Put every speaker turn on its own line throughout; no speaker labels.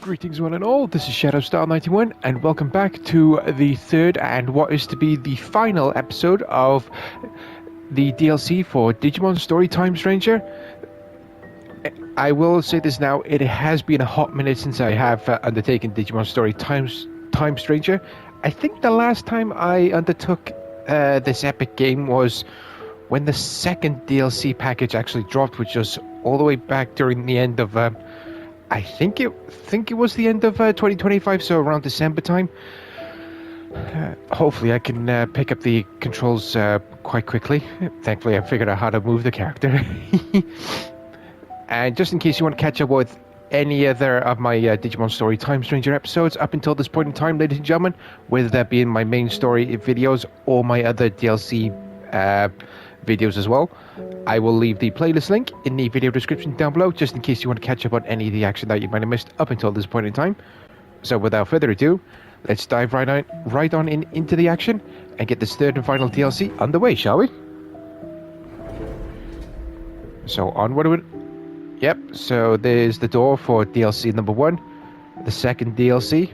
Greetings one and all, this is ShadowStar91 and welcome back to the third and what is to be the final episode of the DLC for Digimon Story Time Stranger. I will say this now, it has been a hot minute since I have undertaken Digimon Story Time Stranger. I think the last time I undertook this epic game was when the second DLC package actually dropped, which was all the way back during the end of I think it was the end of 2025, so around December time. Hopefully I can pick up the controls quite quickly. Thankfully I figured out how to move the character. And just in case you want to catch up with any other of my Digimon Story Time Stranger episodes up until this point in time, ladies and gentlemen, whether that be in my main story videos or my other DLC videos as well, I will leave the playlist link in the video description down below, just in case you want to catch up on any of the action that you might have missed up until this point in time. So without further ado, let's dive right on into the action and get this third and final DLC underway, shall we? So onward with... Yep, so there's the door for DLC number 1, the second DLC,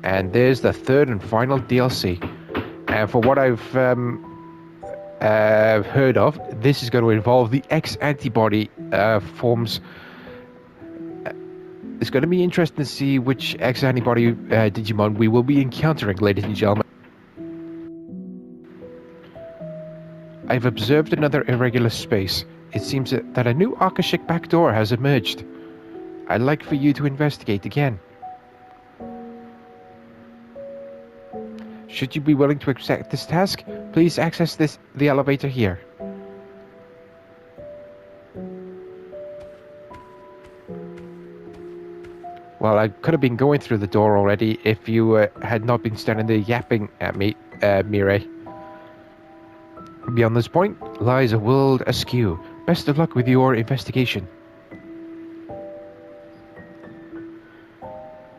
and there's the third and final DLC. And for what I've heard of, this is going to involve the X antibody forms. It's going to be interesting to see which X antibody Digimon we will be encountering, ladies and gentlemen. I've observed another irregular space. It seems that a new Akashic backdoor has emerged. I'd like for you to investigate again. Should you be willing to accept this task, please access the elevator here. Well, I could have been going through the door already if you had not been standing there yapping at me, Mirai. Beyond this point lies a world askew. Best of luck with your investigation.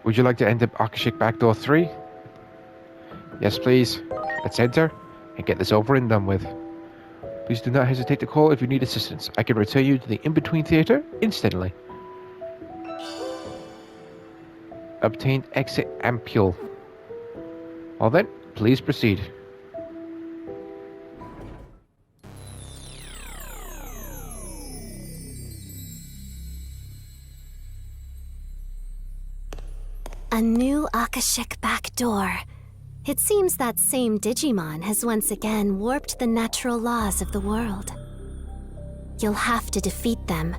Would you like to enter Akashic Backdoor 3? Yes, please. Let's enter and get this over and done with. Please do not hesitate to call if you need assistance. I can return you to the in-between theater instantly. Obtained exit ampule. Well then, please proceed.
A new Akashic backdoor. It seems that same Digimon has once again warped the natural laws of the world. You'll have to defeat them,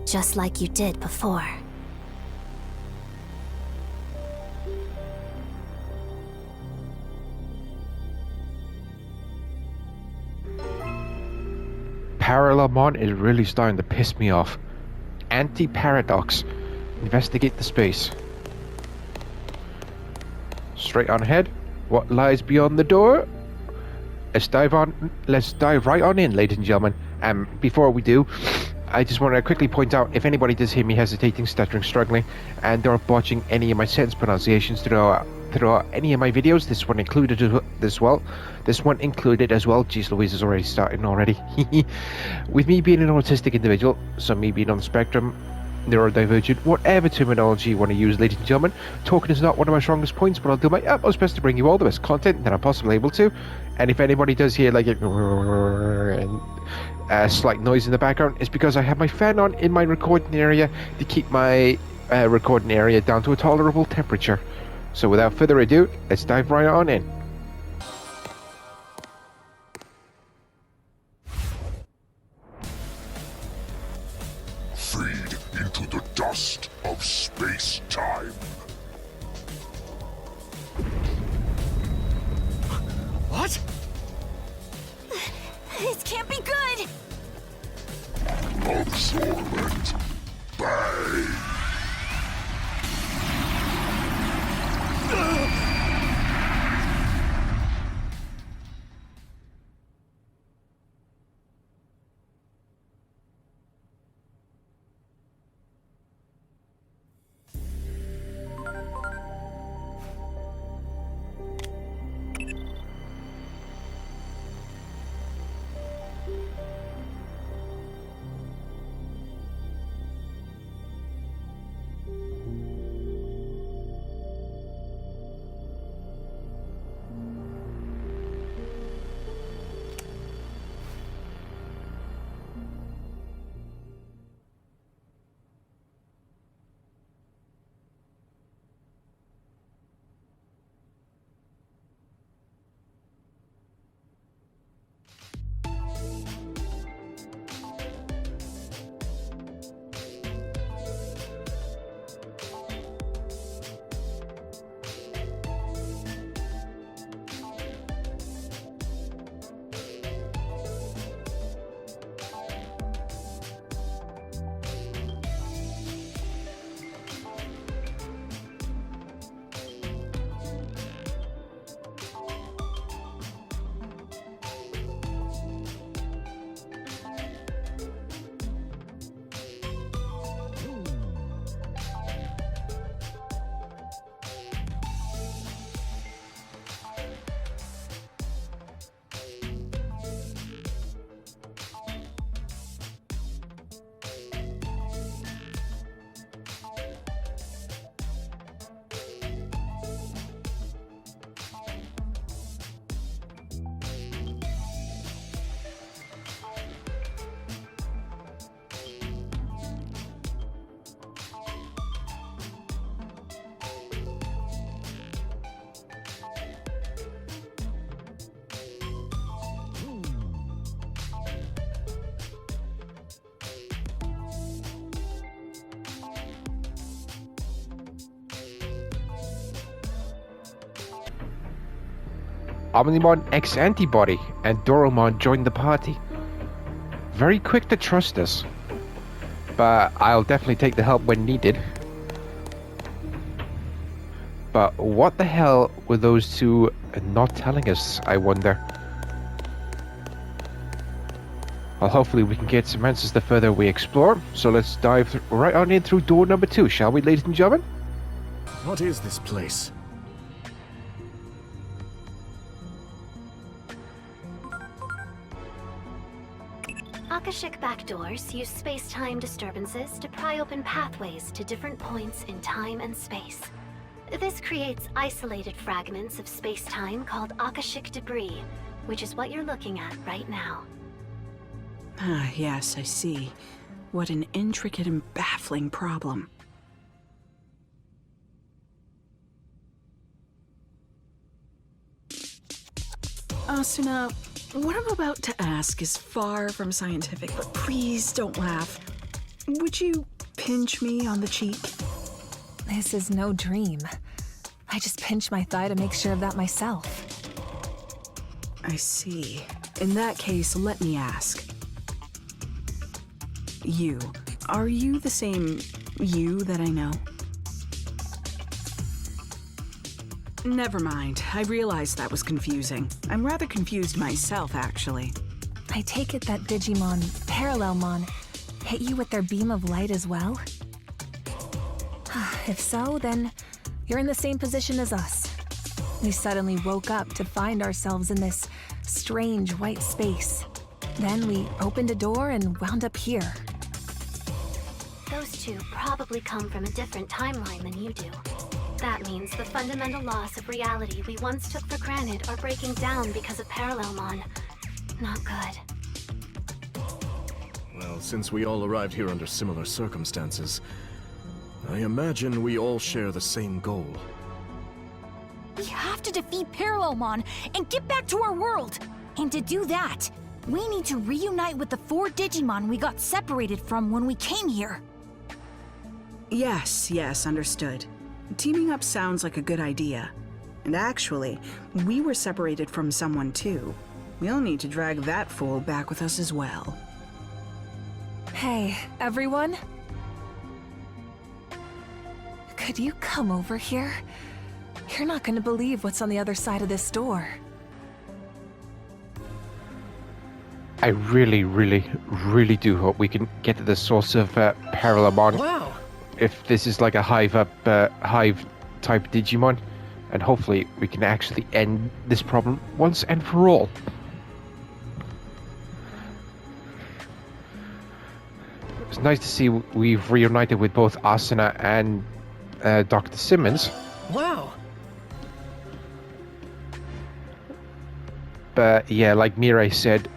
just like you did before.
Parallelmon is really starting to piss me off. Anti-paradox. Investigate the space. Straight on ahead. What lies beyond the door? Let's dive right on in, ladies and gentlemen. Before we do, I just want to quickly point out, if anybody does hear me hesitating, stuttering, struggling, and or botching any of my sentence pronunciations throughout any of my videos, this one included as well. Jeez Louise is already starting already. With me being an autistic individual, so me being on the spectrum, neurodivergent, whatever terminology you want to use, ladies and gentlemen, talking is not one of my strongest points, but I'll do my utmost best to bring you all the best content that I'm possibly able to. And if anybody does hear like a slight noise in the background, it's because I have my fan on in my recording area to keep my recording area down to a tolerable temperature. So without further ado, let's dive right on in.
Into the dust of space-time.
What?
This can't be good!
Absorbent. Bang!
Omnimon X-Antibody and Doromon joined the party. Very quick to trust us. But I'll definitely take the help when needed. But what the hell were those two not telling us, I wonder? Well, hopefully we can get some answers the further we explore. So let's dive right on in through door number 2, shall we, ladies and gentlemen?
What is this place?
Akashic backdoors use space-time disturbances to pry open pathways to different points in time and space. This creates isolated fragments of space-time called Akashic debris, which is what you're looking at right now.
Ah, yes, I see. What an intricate and baffling problem. Asuna, what I'm about to ask is far from scientific, but please don't laugh. Would you pinch me on the cheek?
This is no dream. I just pinch my thigh to make sure of that myself.
I see. In that case, let me ask. Are you the same you that I know? Never mind. I realized that was confusing. I'm rather confused myself, actually.
I take it that Digimon, Parallelmon, hit you with their beam of light as well? If so, then you're in the same position as us. We suddenly woke up to find ourselves in this strange white space. Then we opened a door and wound up here.
Those two probably come from a different timeline than you do. That means the fundamental laws of reality we once took for granted are breaking down because of Parallelmon. Not good.
Well, since we all arrived here under similar circumstances, I imagine we all share the same goal.
We have to defeat Parallelmon and get back to our world! And to do that, we need to reunite with the 4 Digimon we got separated from when we came here.
Yes, understood. Teaming up sounds like a good idea. And actually, we were separated from someone too. We'll need to drag that fool back with us as well.
Hey, everyone? Could you come over here? You're not gonna believe what's on the other side of this door.
I really, really, really do hope we can get to the source of Parallelmon.
Wow.
If this is like a hive type Digimon, and hopefully we can actually end this problem once and for all. It's nice to see we've reunited with both Asuna and Dr. Simmons.
Wow.
But yeah, like Mirai said,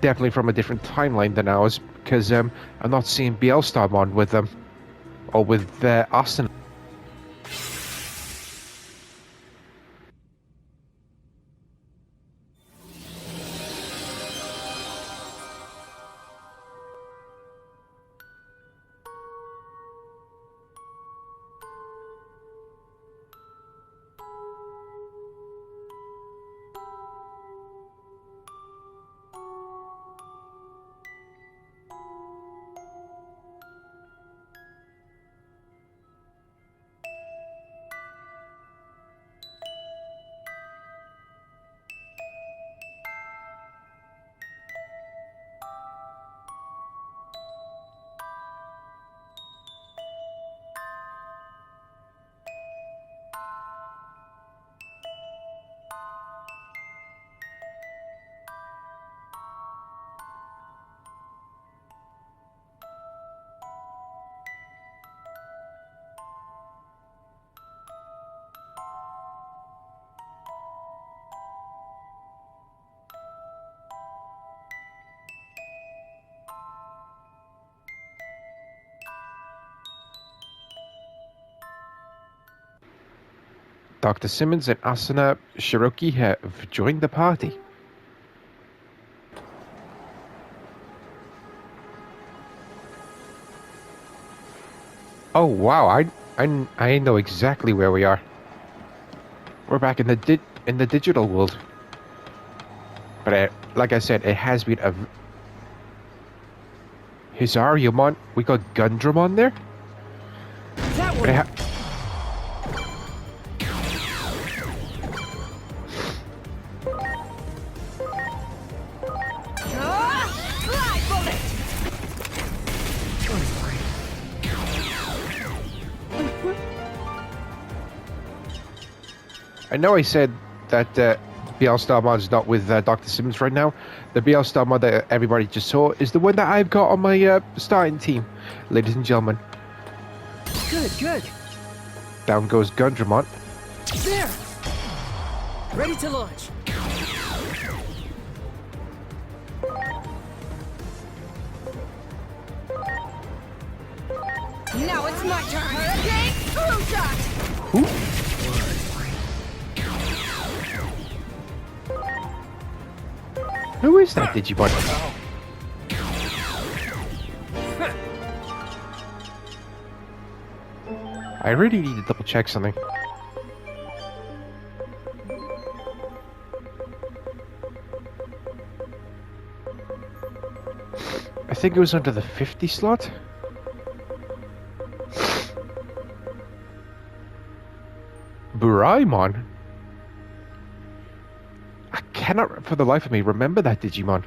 definitely from a different timeline than ours, because I'm not seeing Bielstarmon with them. Or with Asuna. Dr. Simmons and Asuna Shiroki have joined the party. Oh wow, I know exactly where we are. We're back in the digital world. But like I said, it has been a... Hisariumon? We got Gundramon there?
That
But
one.
it ha-
Fly bullet!
I know I said that BL Starmon's not with Dr. Simmons right now. The BL Starmon that everybody just saw is the one that I've got on my starting team, ladies and gentlemen.
Good, good.
Down goes Gundramon.
There. Ready to launch.
Now it's my turn. Hurricane Screw Shot!
Who is that Digimon? I really need to double check something. I think it was under the 50 slot. Buraimon? I cannot for the life of me remember that Digimon.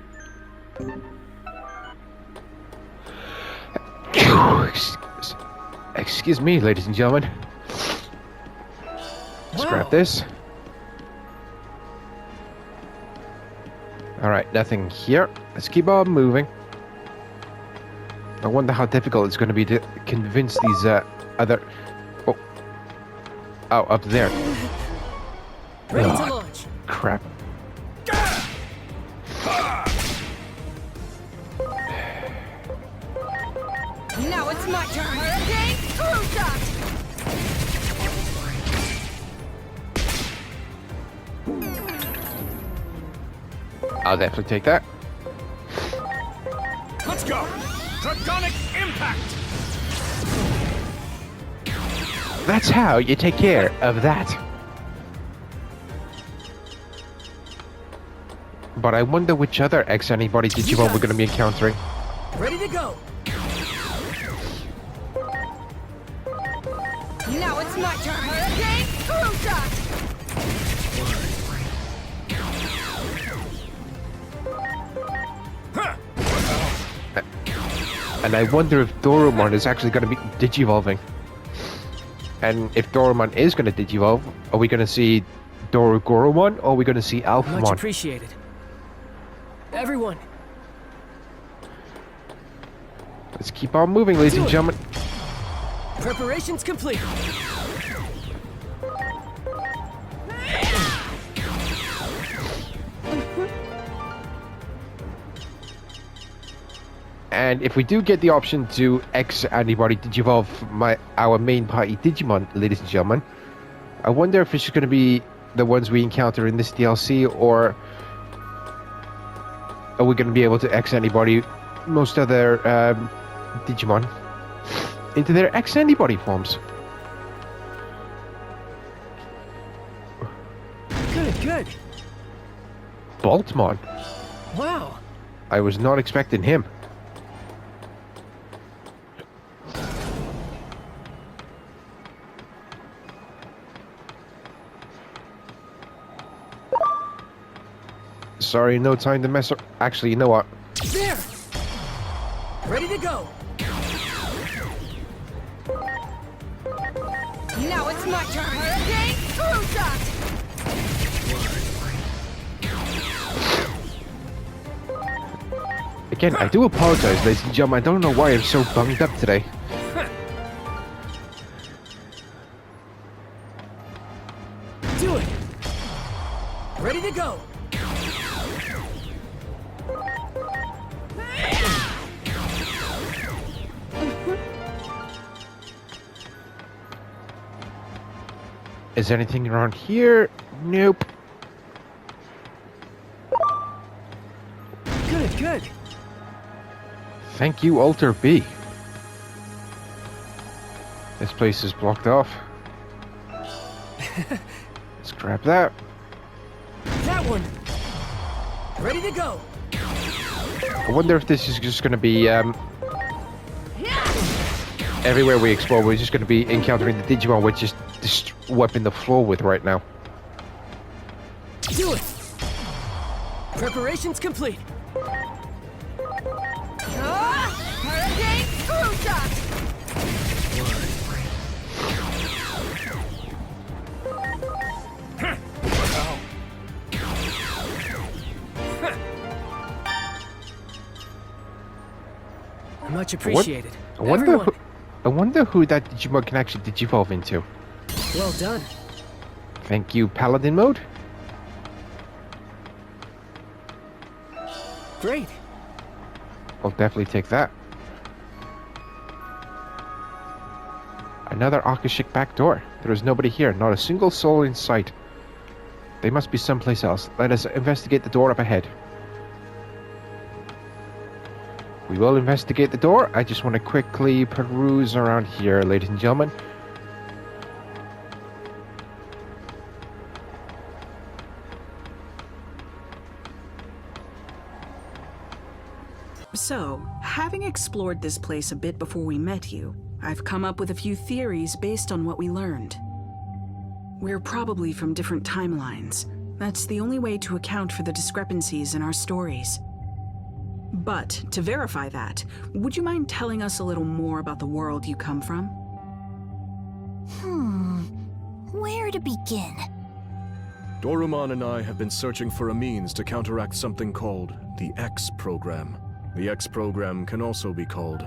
Excuse me, ladies and gentlemen. Let's grab this. Alright, nothing here. Let's keep on moving. I wonder how difficult it's going to be to convince these other... Oh, up there.
Ready
Ugh,
to launch.
crap.
Now it's my turn. Hurricane Screw Shot!
I'll definitely take that.
Let's go! Draconic Impact!
That's how you take care of that. But I wonder which other ex-anybody Digimon we're going to be encountering.
Ready to go.
Now it's my turn. Hurricane Screw Shot!
And I wonder if Dorumon is actually going to be Digivolving. And if Dorumon is going to Digivolve, are we going to see Dorugorumon or are we going to see
Much
Alphamon?
appreciated. Everyone,
Let's keep on moving, ladies and gentlemen.
preparations complete.
And if we do get the option to X anybody Digivolve our main party Digimon, ladies and gentlemen, I wonder if it's going to be the ones we encounter in this DLC, or are we going to be able to X anybody most other Digimon into their X anybody forms?
Good, good.
Boltmon.
Wow.
I was not expecting him. Sorry, no time to mess up. Actually, you know what?
There. Ready to go.
Now it's my turn. Hurricane Screw Shot!
Again, I do apologize, ladies and gentlemen. I don't know why I'm so bunged up today.
Do it. Ready to go.
Is anything around here? Nope.
Good, good.
Thank you, Alter B. This place is blocked off. Let's grab that.
That one. Ready to go.
I wonder if this is just going to be, everywhere we explore, we're just going to be encountering the Digimon we're just wiping the floor with right now.
Do it. Preparations complete.
Hurricane Screw Shot!
Much appreciated.
I wonder
Everyone.
I wonder who that Digimon can actually digivolve into.
Well done.
Thank you, Paladin mode.
Great.
I'll definitely take that. Another Akashic back door. There is nobody here, not a single soul in sight. They must be someplace else. Let us investigate the door up ahead. We will investigate the door. I just want to quickly peruse around here, ladies and gentlemen.
So, having explored this place a bit before we met you, I've come up with a few theories based on what we learned. We're probably from different timelines. That's the only way to account for the discrepancies in our stories. But, to verify that, would you mind telling us a little more about the world you come from?
Where to begin?
Dorumon and I have been searching for a means to counteract something called the X program. The X program can also be called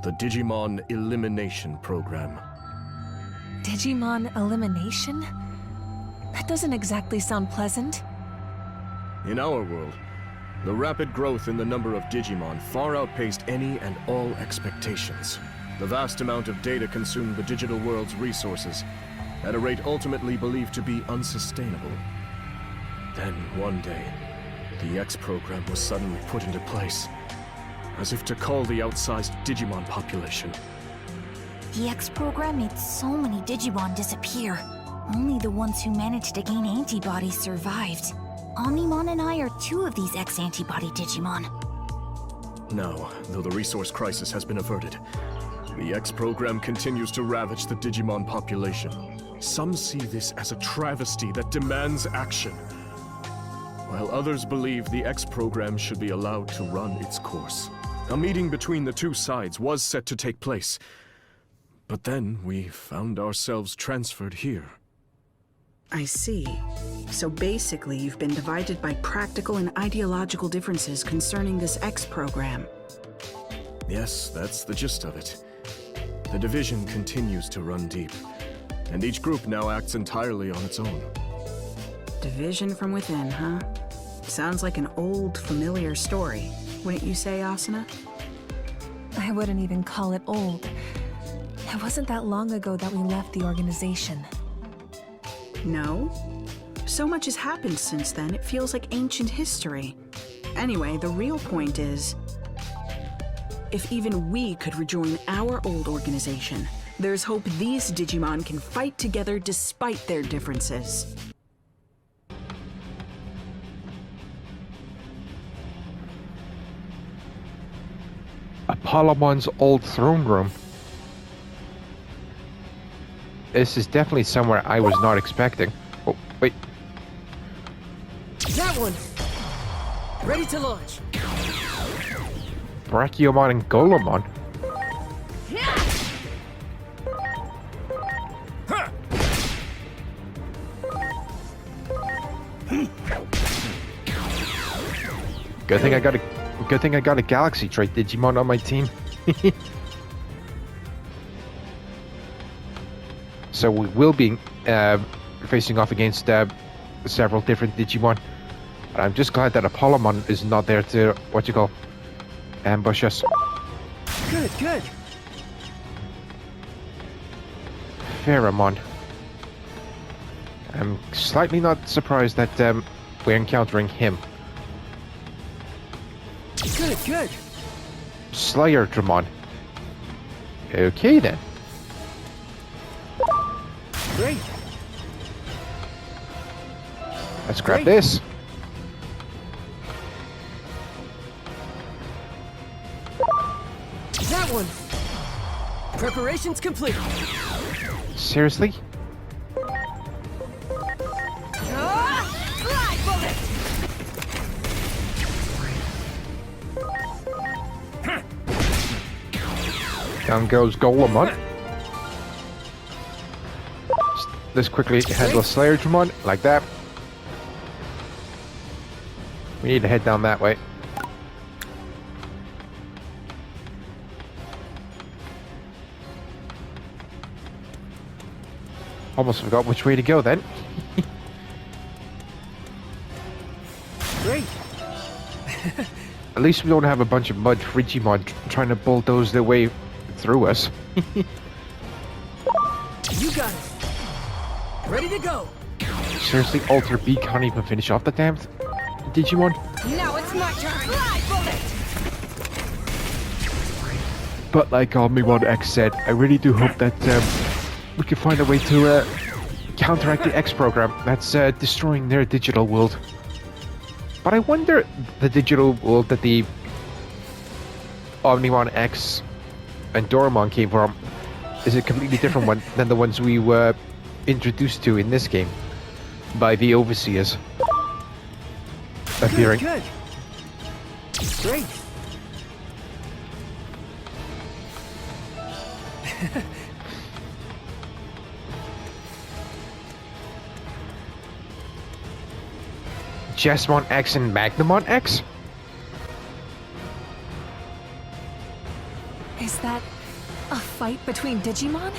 the Digimon Elimination Program.
Digimon elimination? That doesn't exactly sound pleasant.
In our world, the rapid growth in the number of Digimon far outpaced any and all expectations. The vast amount of data consumed the digital world's resources at a rate ultimately believed to be unsustainable. Then, one day, the X program was suddenly put into place, as if to cull the outsized Digimon population.
The X program made so many Digimon disappear. Only the ones who managed to gain antibodies survived. Omnimon and I are two of these X-antibody Digimon.
Now, though the resource crisis has been averted, the X program continues to ravage the Digimon population. Some see this as a travesty that demands action, while others believe the X program should be allowed to run its course. A meeting between the two sides was set to take place, but then we found ourselves transferred here.
I see. So basically, you've been divided by practical and ideological differences concerning this X program.
Yes, that's the gist of it. The division continues to run deep, and each group now acts entirely on its own.
Division from within, huh? Sounds like an old, familiar story. Wouldn't you say, Asuna?
I wouldn't even call it old. It wasn't that long ago that we left the organization.
No? So much has happened since then, it feels like ancient history. Anyway, the real point is, if even we could rejoin our old organization, there's hope these Digimon can fight together despite their differences.
Apollomon's old throne room. This is definitely somewhere I was not expecting. Oh, wait.
That one. Ready to launch.
Brachiomon and Golomon. Good thing I got a Galaxy Trait Digimon on my team. So we will be facing off against several different Digimon. And I'm just glad that Apollomon is not there to, ambush us.
Good, good.
Pheromon. I'm slightly not surprised that we're encountering him.
Good, good.
Slayer Dramon. Okay then.
Great.
Let's grab
Great.
this.
That one. Preparations complete.
Seriously? Down goes Golemon. Let's quickly handle Slayer Dramon, like that. We need to head down that way. Almost forgot which way to go then.
Great.
At least we don't have a bunch of mud Digimon trying to bulldoze their way through us.
You got it. Ready to go.
Seriously, Alter B can't even finish off the damn Digimon?
Now it's my turn. Fly, bullet!
But like Omnimon X said, I really do hope that we can find a way to counteract the X program that's destroying their digital world. But I wonder the digital world that the Omnimon X and Doraemon came from is a completely different one than the ones we were introduced to in this game by the Overseers appearing.
Good. Great.
Jesmon X and Magnamon X?
Is that a fight between Digimon?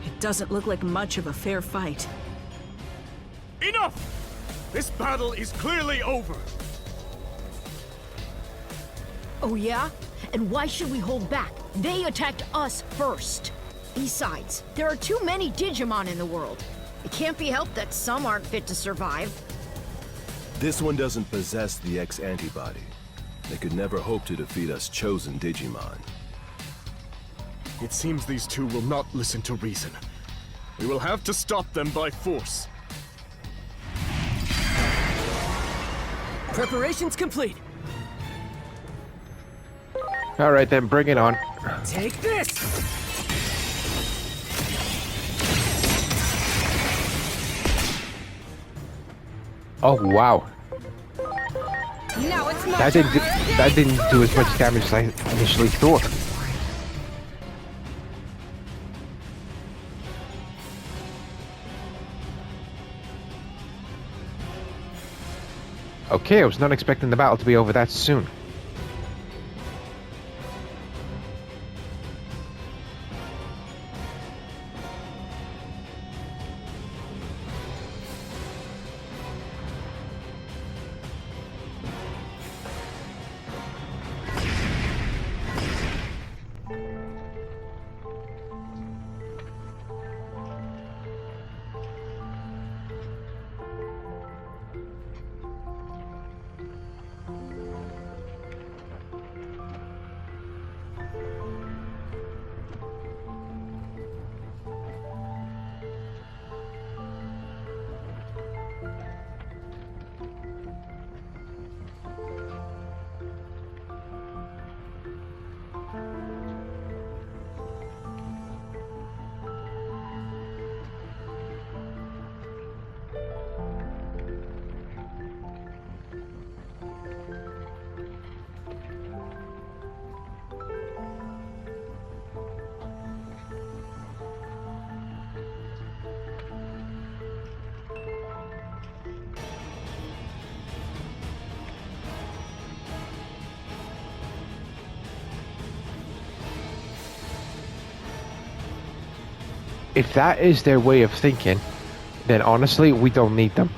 It doesn't look like much of a fair fight.
Enough! This battle is clearly over.
Oh yeah? And why should we hold back? They attacked us first. Besides, there are too many Digimon in the world. It can't be helped that some aren't fit to survive.
This one doesn't possess the X antibody. They could never hope to defeat us chosen Digimon.
It seems these two will not listen to reason. We will have to stop them by force.
Preparations complete.
Alright then, bring it on.
Take this.
Oh wow.
Now it's my
That
turn.
didn't do as much damage as I initially thought. Okay, I was not expecting the battle to be over that soon. If that is their way of thinking, then honestly, we don't need them.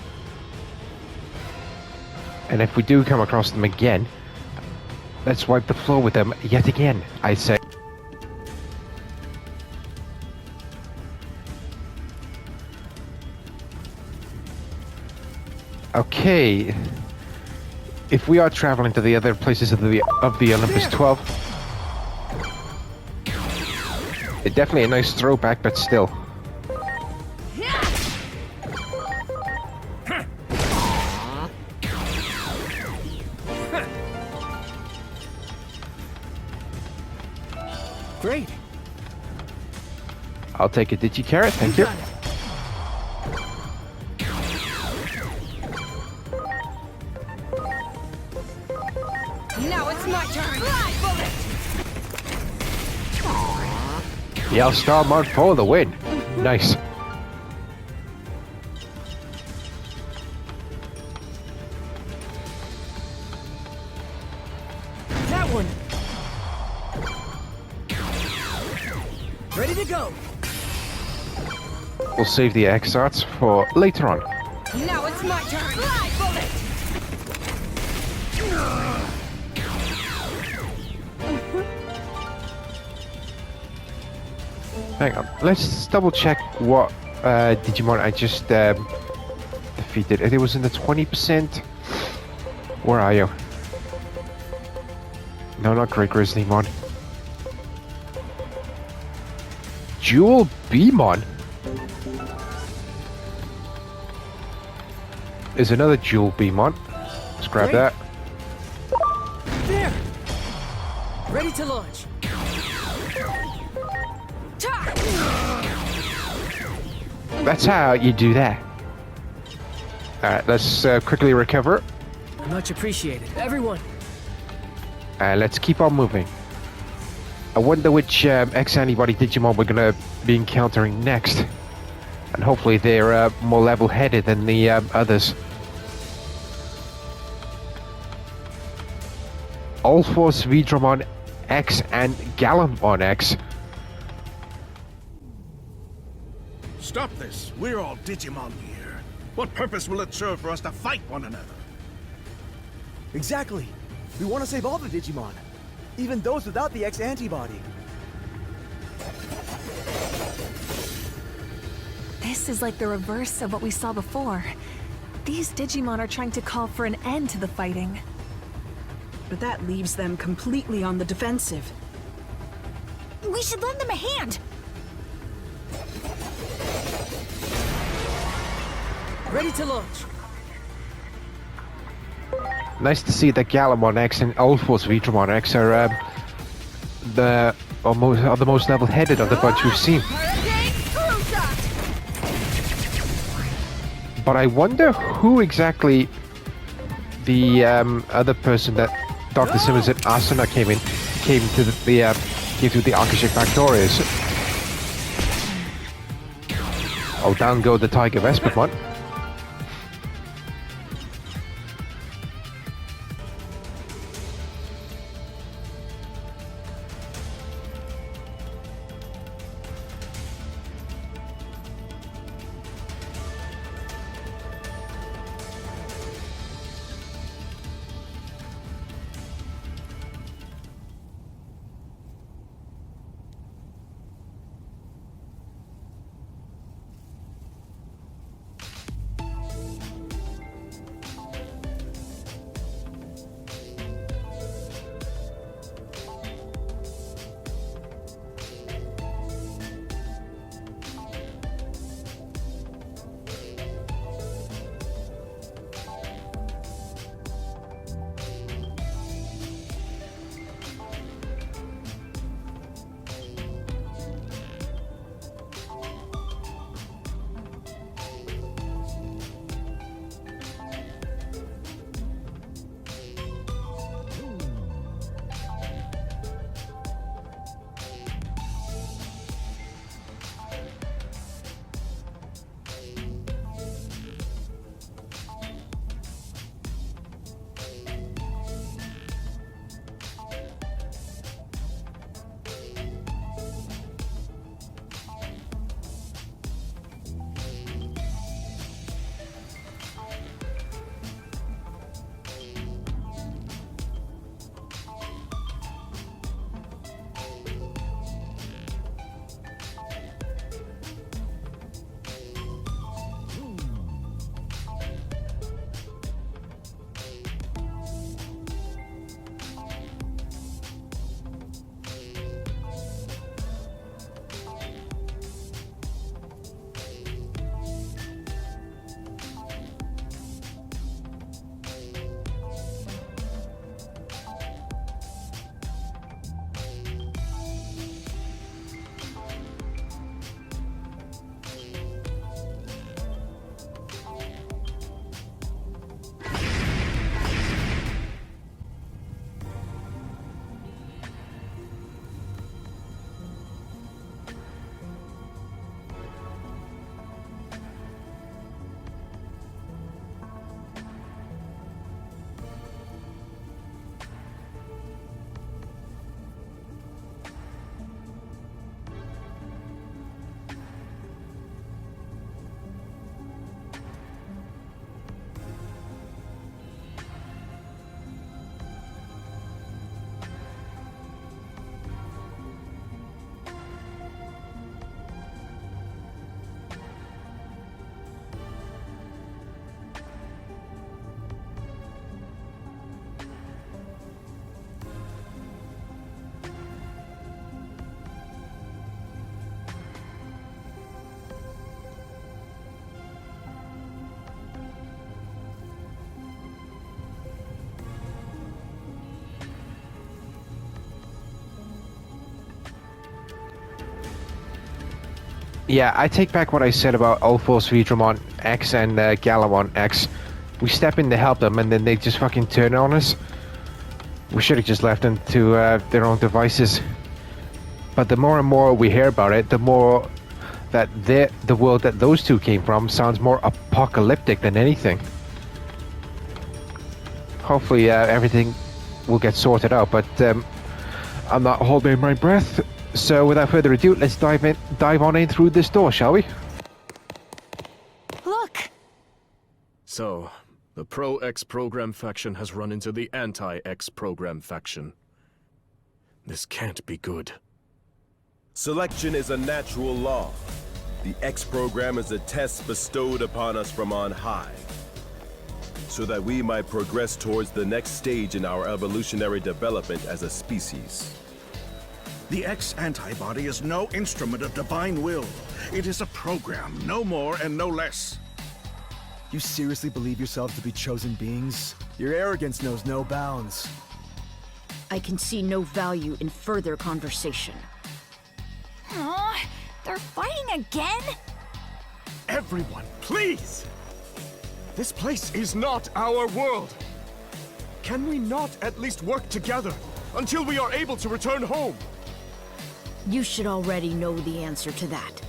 And if we do come across them again, let's wipe the floor with them yet again, I say. Okay. If we are traveling to the other places of the Olympus 12, it's definitely a nice throwback, but still.
Great.
I'll take a Digicarrot, thank you.
Got it.
Now it's my turn. Fly, bullet!
The All-Starmon for the win. Nice.
That one. Ready to go.
We'll save the X arts for later on.
Now it's my turn. Fly, bullet!
Hang on, let's double check what Digimon I just defeated. It was in the 20%. Where are you? No, not Great Grizzlymon. Jewel Beamon? Is another Jewel Beamon. Let's grab
Great.
that.
There. Ready to launch.
That's how you do that. Alright, let's quickly recover.
Much appreciated. Everyone.
Let's keep on moving. I wonder which X-Antibody Digimon we're gonna be encountering next. And hopefully they're more level-headed than the others. Allforce Vidramon X and Gallantmon X.
Stop this! We're all Digimon here. What purpose will it serve for us to fight one another?
Exactly. We want to save all the Digimon, even those without the X antibody.
This is like the reverse of what we saw before. These Digimon are trying to call for an end to the fighting.
But that leaves them completely on the defensive.
We should lend them a hand.
Ready to launch.
Nice to see that Gallantmon X and Allforce Vidramon X are the most level-headed of the bunch we've seen. But I wonder who exactly the other person that Dr. Simmons and Asuna came to the Akashic back door is. Oh, down go the Tiger Vespermon. Yeah, I take back what I said about Ulforce Vidramon X and Galamon X. We step in to help them, and then they just fucking turn on us. We should have just left them to their own devices. But the more and more we hear about it, the more that the world that those two came from sounds more apocalyptic than anything. Hopefully everything will get sorted out, but I'm not holding my breath. So without further ado, let's dive on in through this door, shall we?
Look!
So, the pro-X program faction has run into the anti-X program faction. This can't be good.
Selection is a natural law. The X program is a test bestowed upon us from on high, so that we might progress towards the next stage in our evolutionary development as a species.
The X antibody is no instrument of divine will. It is a program, no more and no less.
You seriously believe yourselves to be chosen beings? Your arrogance knows no bounds.
I can see no value in further conversation.
Aw, they're fighting again?
Everyone, please! This place is not our world! Can we not at least work together until we are able to return home?
You should already know the answer to that.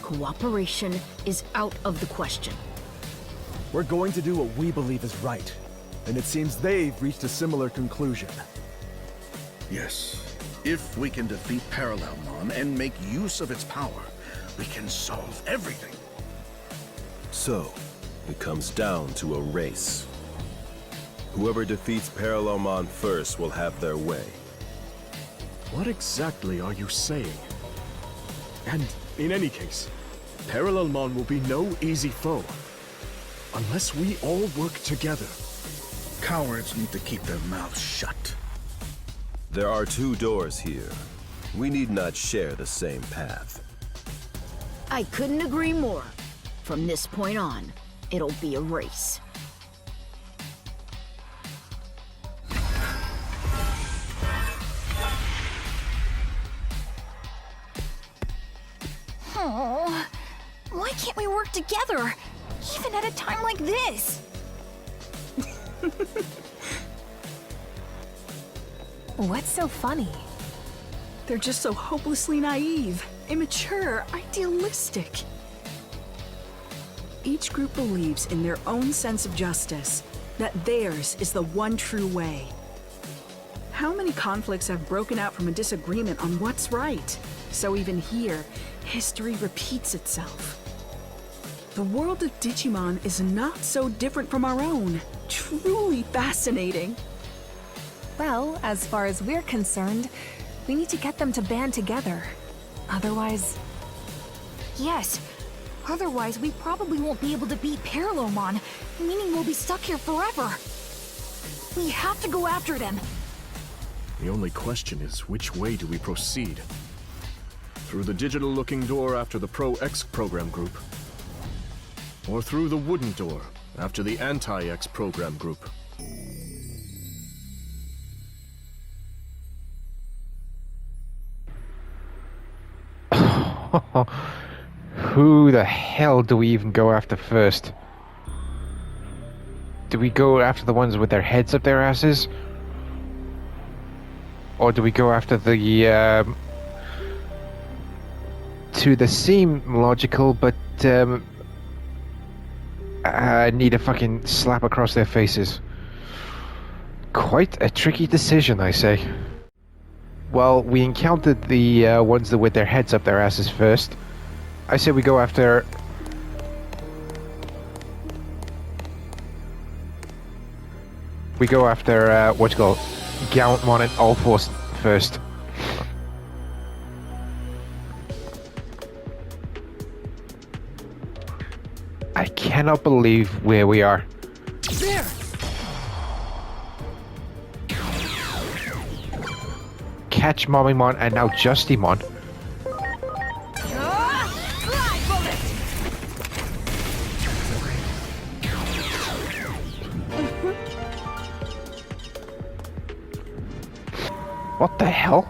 Cooperation is out of the question.
We're going to do what we believe is right, and it seems they've reached a similar conclusion.
Yes, if we can defeat Parallelmon and make use of its power, we can solve everything.
So, it comes down to a race. Whoever defeats Parallelmon first will have their way.
What exactly are you saying? And in any case, Parallelmon will be no easy foe. Unless we all work together.
Cowards need to keep their mouths shut.
There are two doors here. We need not share the same path.
I couldn't agree more. From this point on, it'll be a race.
Oh, why can't we work together? Even at a time like this?
What's so funny?
They're just so hopelessly naive, immature, idealistic. Each group believes in their own sense of justice, that theirs is the one true way. How many conflicts have broken out from a disagreement on what's right? So even here, history repeats itself. The world of Digimon is not so different from our own. Truly fascinating.
Well, as far as we're concerned, we need to get them to band together. Otherwise...
Yes. Otherwise, we probably won't be able to beat Parallelmon, meaning we'll be stuck here forever. We have to go after them.
The only question is, which way do we proceed? Through the digital-looking door after the Pro-X program group? Or through the wooden door after the Anti-X program group?
Who the hell do we even go after first? Do we go after the ones with their heads up their asses? Or do we go after the, to the seem logical, but, need a fucking slap across their faces? Quite a tricky decision, I say. Well, we encountered the ones that with their heads up their asses first. I say we go after... We go after, what you call, Gallantmon and Ulforce first. I cannot believe where we are.
There!
Catch Mommymon and now Justymon. What the hell?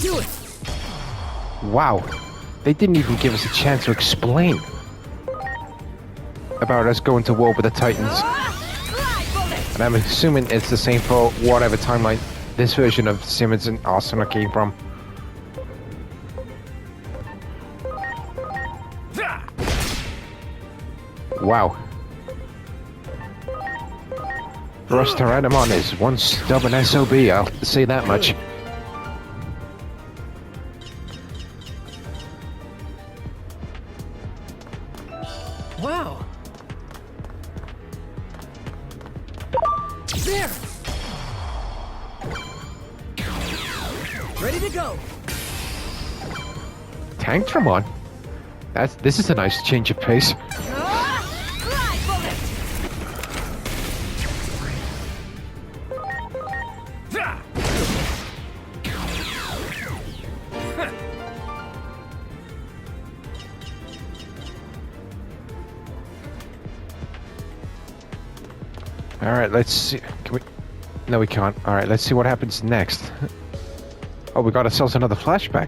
Do it!
Wow. They didn't even give us a chance to explain about us going to war with the Titans. And I'm assuming it's the same for whatever timeline this version of Simmons and Arsenal came from. Wow. Rosteranimon is one stubborn SOB, I'll say that much.
Wow. There! Ready to go!
Tanktramon? This is a nice change of pace. Alright, let's see. Can we... No, we can't. Alright, let's see what happens next. Oh, we got ourselves another flashback.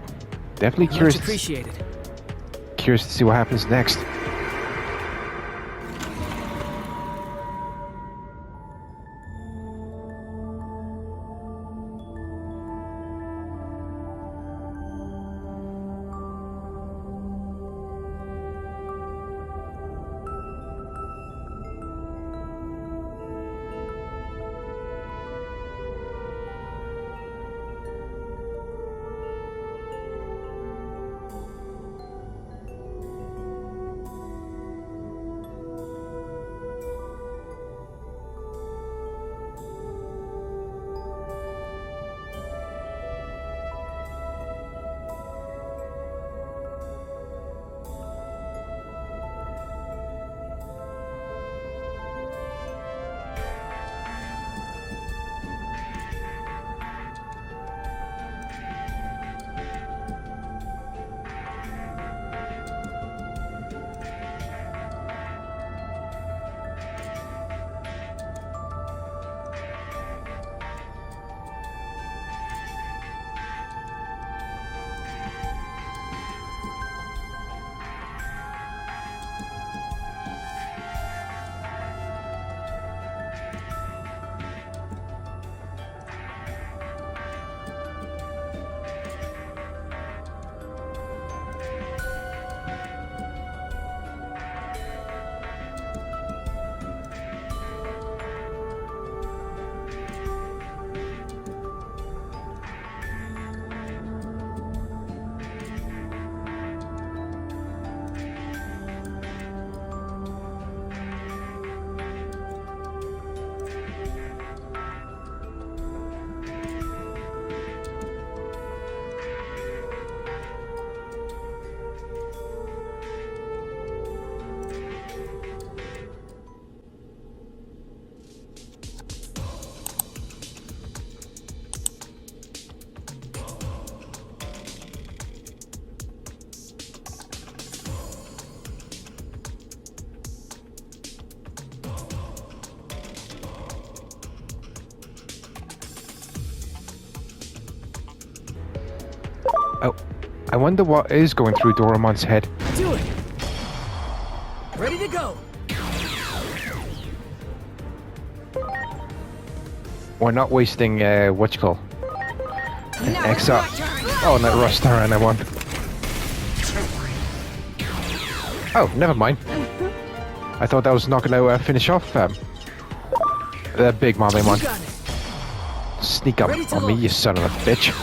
Definitely curious.
Much appreciated.
Curious to see what happens next. Oh, I wonder what is going through Doraemon's head.
Do it! Ready to go!
We're not wasting, what you call? An XR. Oh, not Rosteranimon. Oh, never mind. I thought that was not going to finish off the big Mamemon. Sneak up on me, you son of a bitch.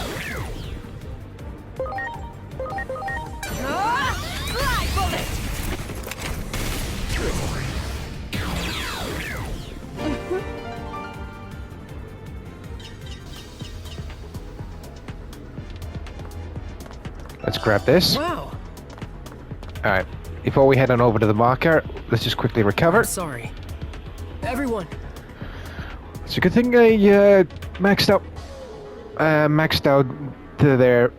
Let's grab this.
Wow.
Alright, before we head on over to the marker, let's just quickly recover.
Sorry. Everyone.
It's a good thing I maxed out to their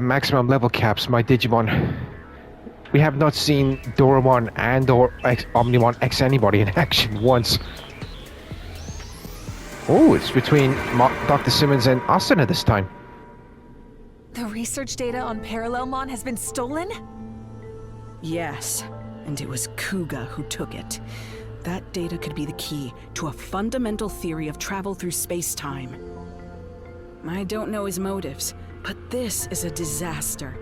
maximum level caps, my Digimon. We have not seen Doraemon and or Omnimon X anybody in action once. Oh, it's between Dr. Simmons and Asuna this time.
research data on Parallelmon has been stolen?
Yes, and it was Kuga who took it. That data could be the key to a fundamental theory of travel through space-time. I don't know his motives, but this is a disaster.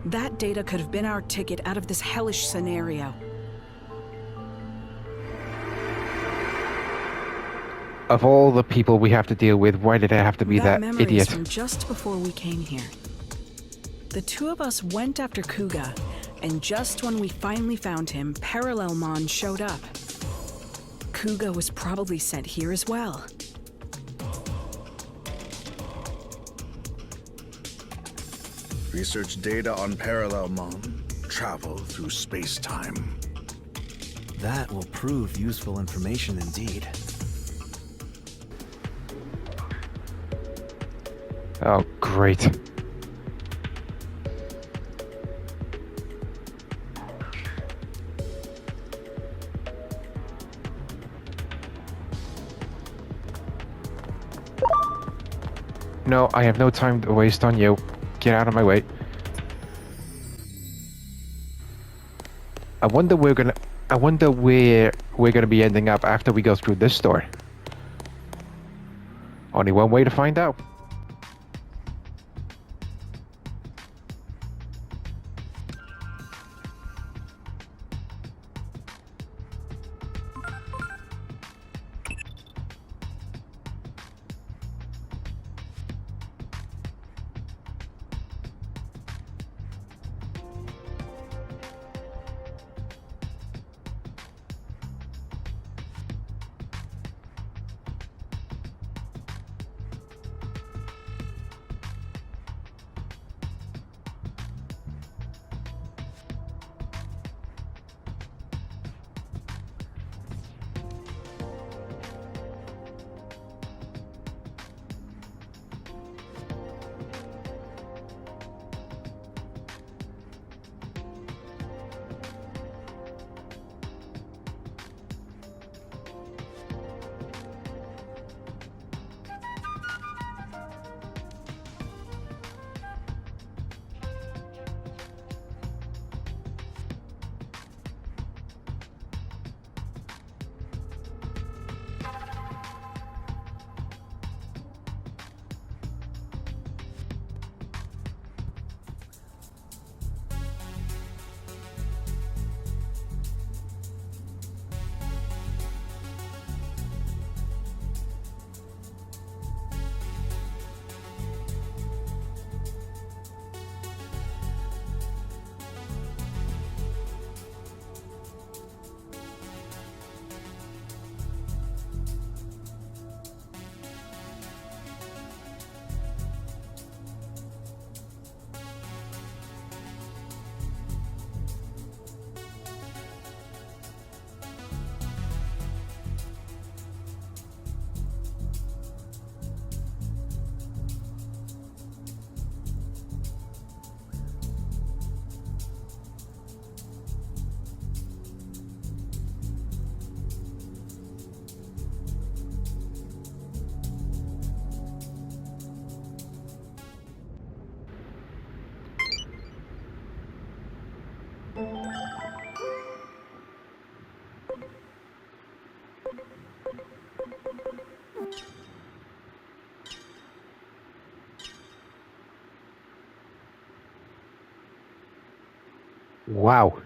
That data could have been our ticket out of this hellish scenario.
Of all the people we have to deal with, why did I have to be that
memory
idiot?
is from just before we came here. The two of us went after Kuga, and just when we finally found him, Parallelmon showed up. Kuga was probably sent here as well.
Research data on Parallelmon. Travel through space-time.
That will prove useful information indeed.
Oh, great. No, I have no time to waste on you. Get out of my way. I wonder where we're gonna be ending up after we go through this door. Only one way to find out. Wow.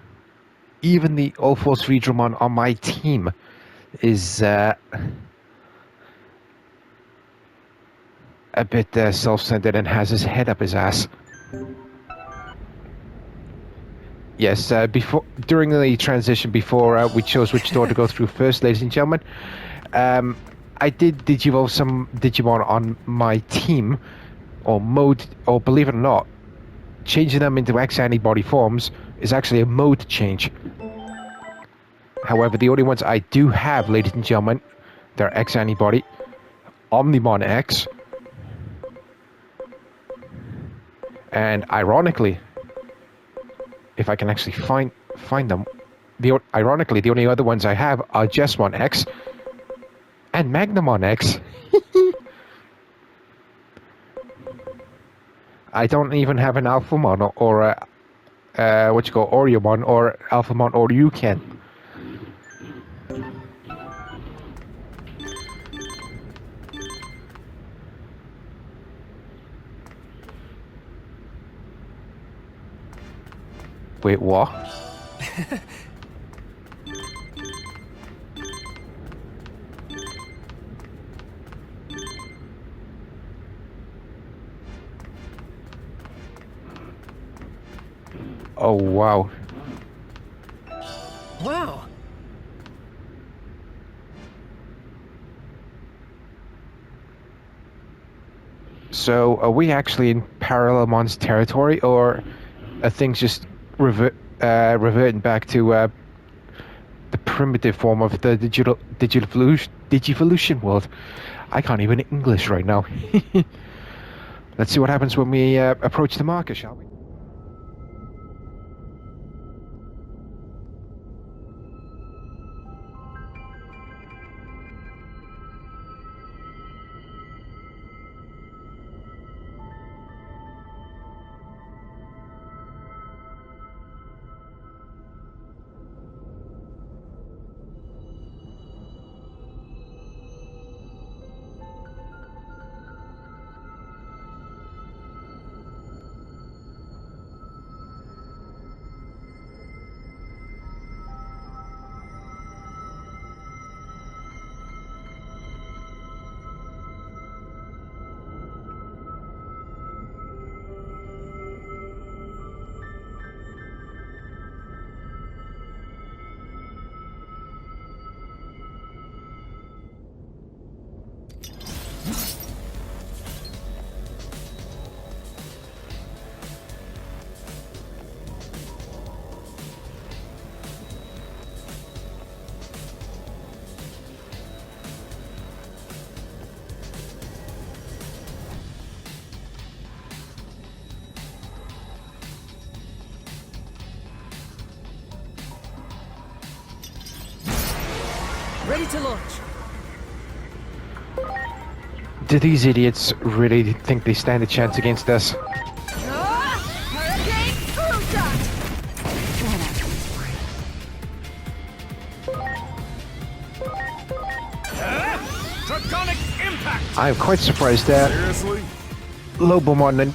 Even the All-Force Digimon on my team is a bit self-centered and has his head up his ass. Yes, during the transition, before we chose which door to go through first, ladies and gentlemen, I did digivolve some Digimon on my team, or believe it or not, changing them into X-antibody forms is actually a mode change. However, the only ones I do have, ladies and gentlemen, they're X-antibody, Omnimon X, and ironically, if I can actually find them, ironically, the only other ones I have are Jesmon X and Magnamon X. I don't even have an Alphamon or a what you call Oreomon or Alphamon, or you can. Wait, what? Oh, wow.
Wow.
So, are we actually in Parallemon's territory, or are things just reverting back to the primitive form of the Digivolution world? I can't even English right now. Let's see what happens when we approach the marker, shall we?
Ready to launch.
Do these idiots really think they stand a chance against us?
Draconic impact!
I'm quite surprised that
Seriously?
Lobomon and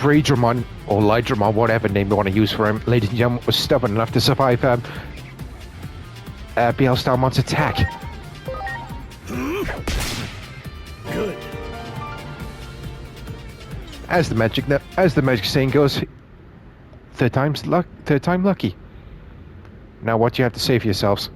Raidramon, or Lydramon, whatever name you want to use for him, ladies and gentlemen, was stubborn enough to survive BL Starmon's attack.
Good.
As the magic saying goes, third time lucky. Now, what do you have to say for yourselves?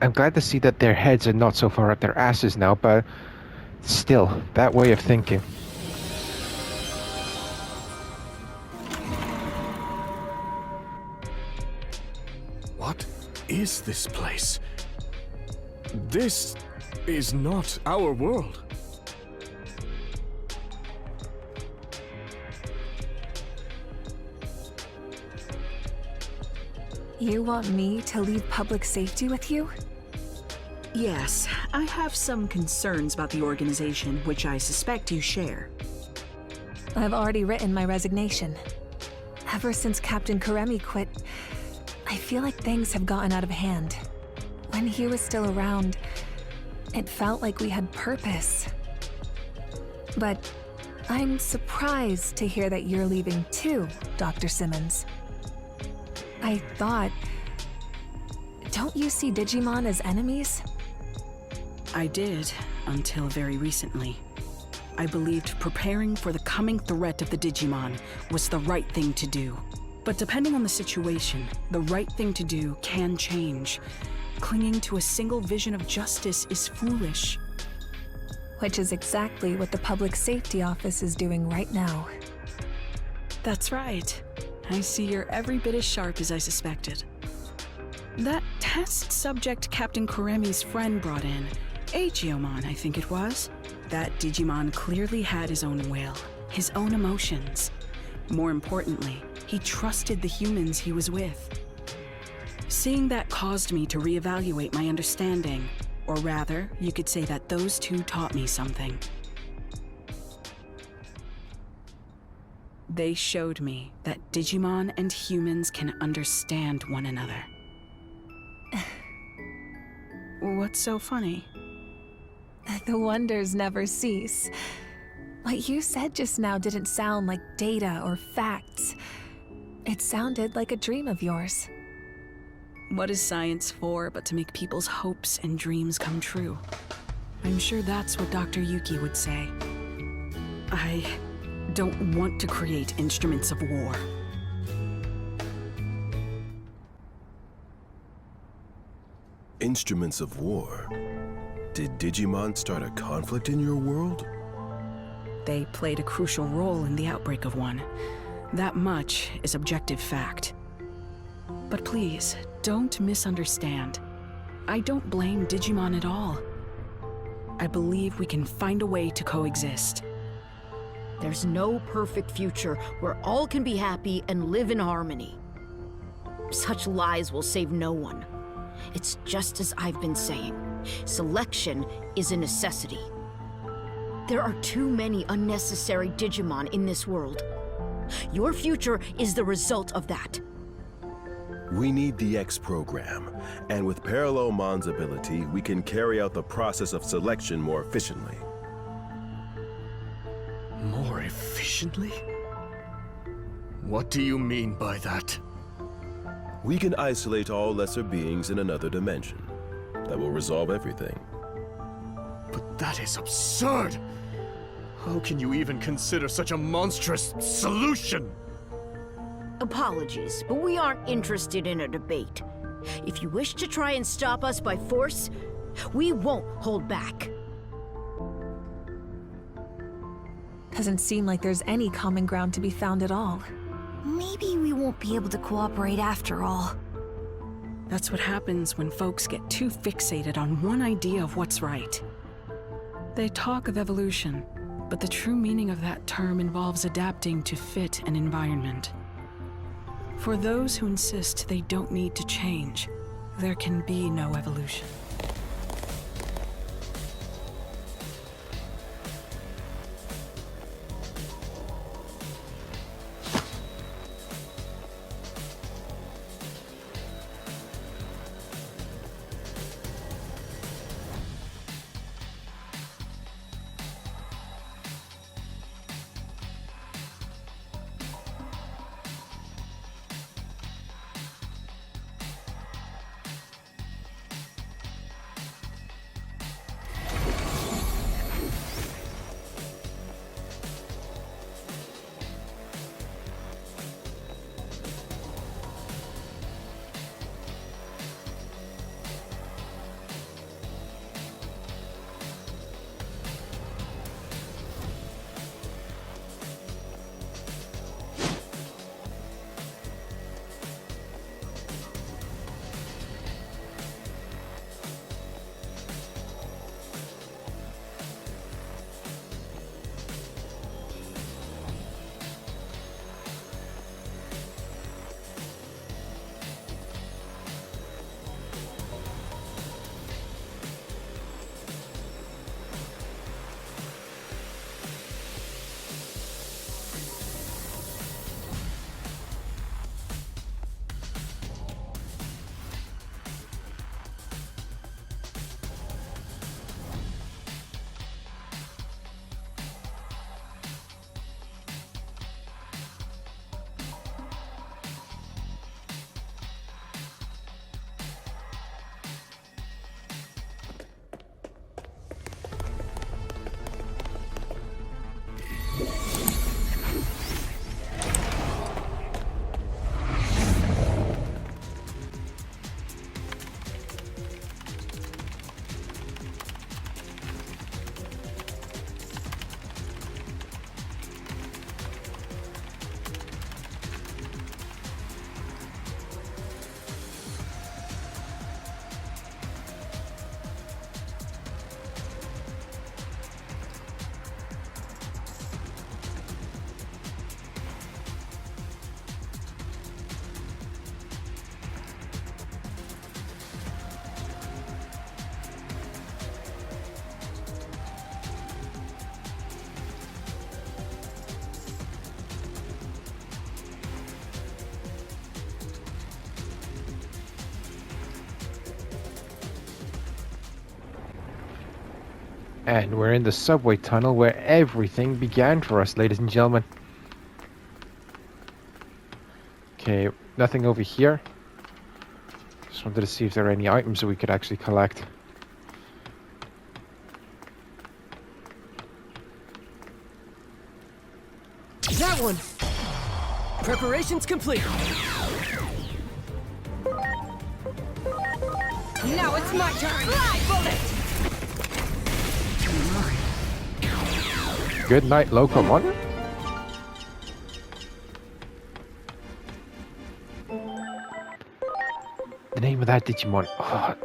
I'm glad to see that their heads are not so far up their asses now, but still, that way of thinking.
What is this place? This is not our world.
You want me to leave public safety with you?
Yes, I have some concerns about the organization, which I suspect you share.
I've already written my resignation. Ever since Captain Karemi quit, I feel like things have gotten out of hand. When he was still around, it felt like we had purpose. But I'm surprised to hear that you're leaving too, Dr. Simmons. I thought... Don't you see Digimon as enemies?
I did, until very recently. I believed preparing for the coming threat of the Digimon was the right thing to do. But depending on the situation, the right thing to do can change. Clinging to a single vision of justice is foolish.
Which is exactly what the Public Safety Office is doing right now.
That's right. I see you're every bit as sharp as I suspected. That test subject Captain Karemi's friend brought in, Aegeomon, I think it was. That Digimon clearly had his own will, his own emotions. More importantly, he trusted the humans he was with. Seeing that caused me to reevaluate my understanding. Or rather, you could say that those two taught me something. They showed me that Digimon and humans can understand one another. What's so funny?
The wonders never cease. What you said just now didn't sound like data or facts. It sounded like a dream of yours.
What is science for but to make people's hopes and dreams come true? I'm sure that's what Dr. Yuki would say. I don't want to create instruments of war.
Instruments of war? Did Digimon start a conflict in your world?
They played a crucial role in the outbreak of one. That much is objective fact. But please, don't misunderstand. I don't blame Digimon at all. I believe we can find a way to coexist.
There's no perfect future where all can be happy and live in harmony. Such lies will save no one. It's just as I've been saying. Selection is a necessity. There are too many unnecessary Digimon in this world. Your future is the result of that.
We need the X program, and with Parallelmon's ability, we can carry out the process of selection more efficiently.
More efficiently? What do you mean by that?
We can isolate all lesser beings in another dimension. That will resolve everything.
But that is absurd! How can you even consider such a monstrous solution?
Apologies, but we aren't interested in a debate. If you wish to try and stop us by force, we won't hold back.
Doesn't seem like there's any common ground to be found at all.
Maybe we won't be able to cooperate after all.
That's what happens when folks get too fixated on one idea of what's right. They talk of evolution, but the true meaning of that term involves adapting to fit an environment. For those who insist they don't need to change, there can be no evolution.
And we're in the subway tunnel where everything began for us, ladies and gentlemen. Okay, nothing over here. Just wanted to see if there are any items that we could actually collect.
That one! Preparations complete! Now it's my turn! Fly, bullet!
Good night, Locomon. The name of that Digimon. Oh,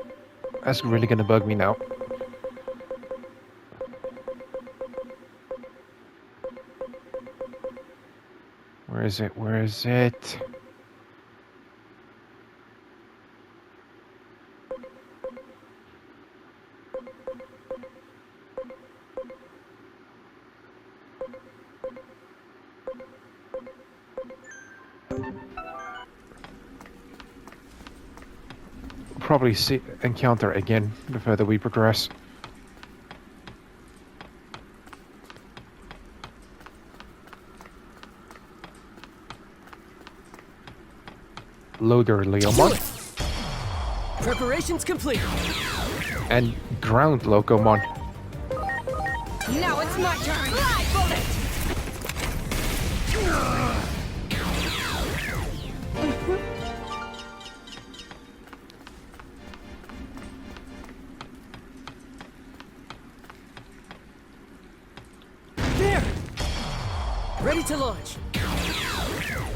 that's really gonna bug me now. Where is it? Where is it? Probably encounter it again the further we progress. Loader Leomon.
Preparations complete.
And Ground Locomon.
Now it's my turn. Fly, bullet! There! Ready to launch.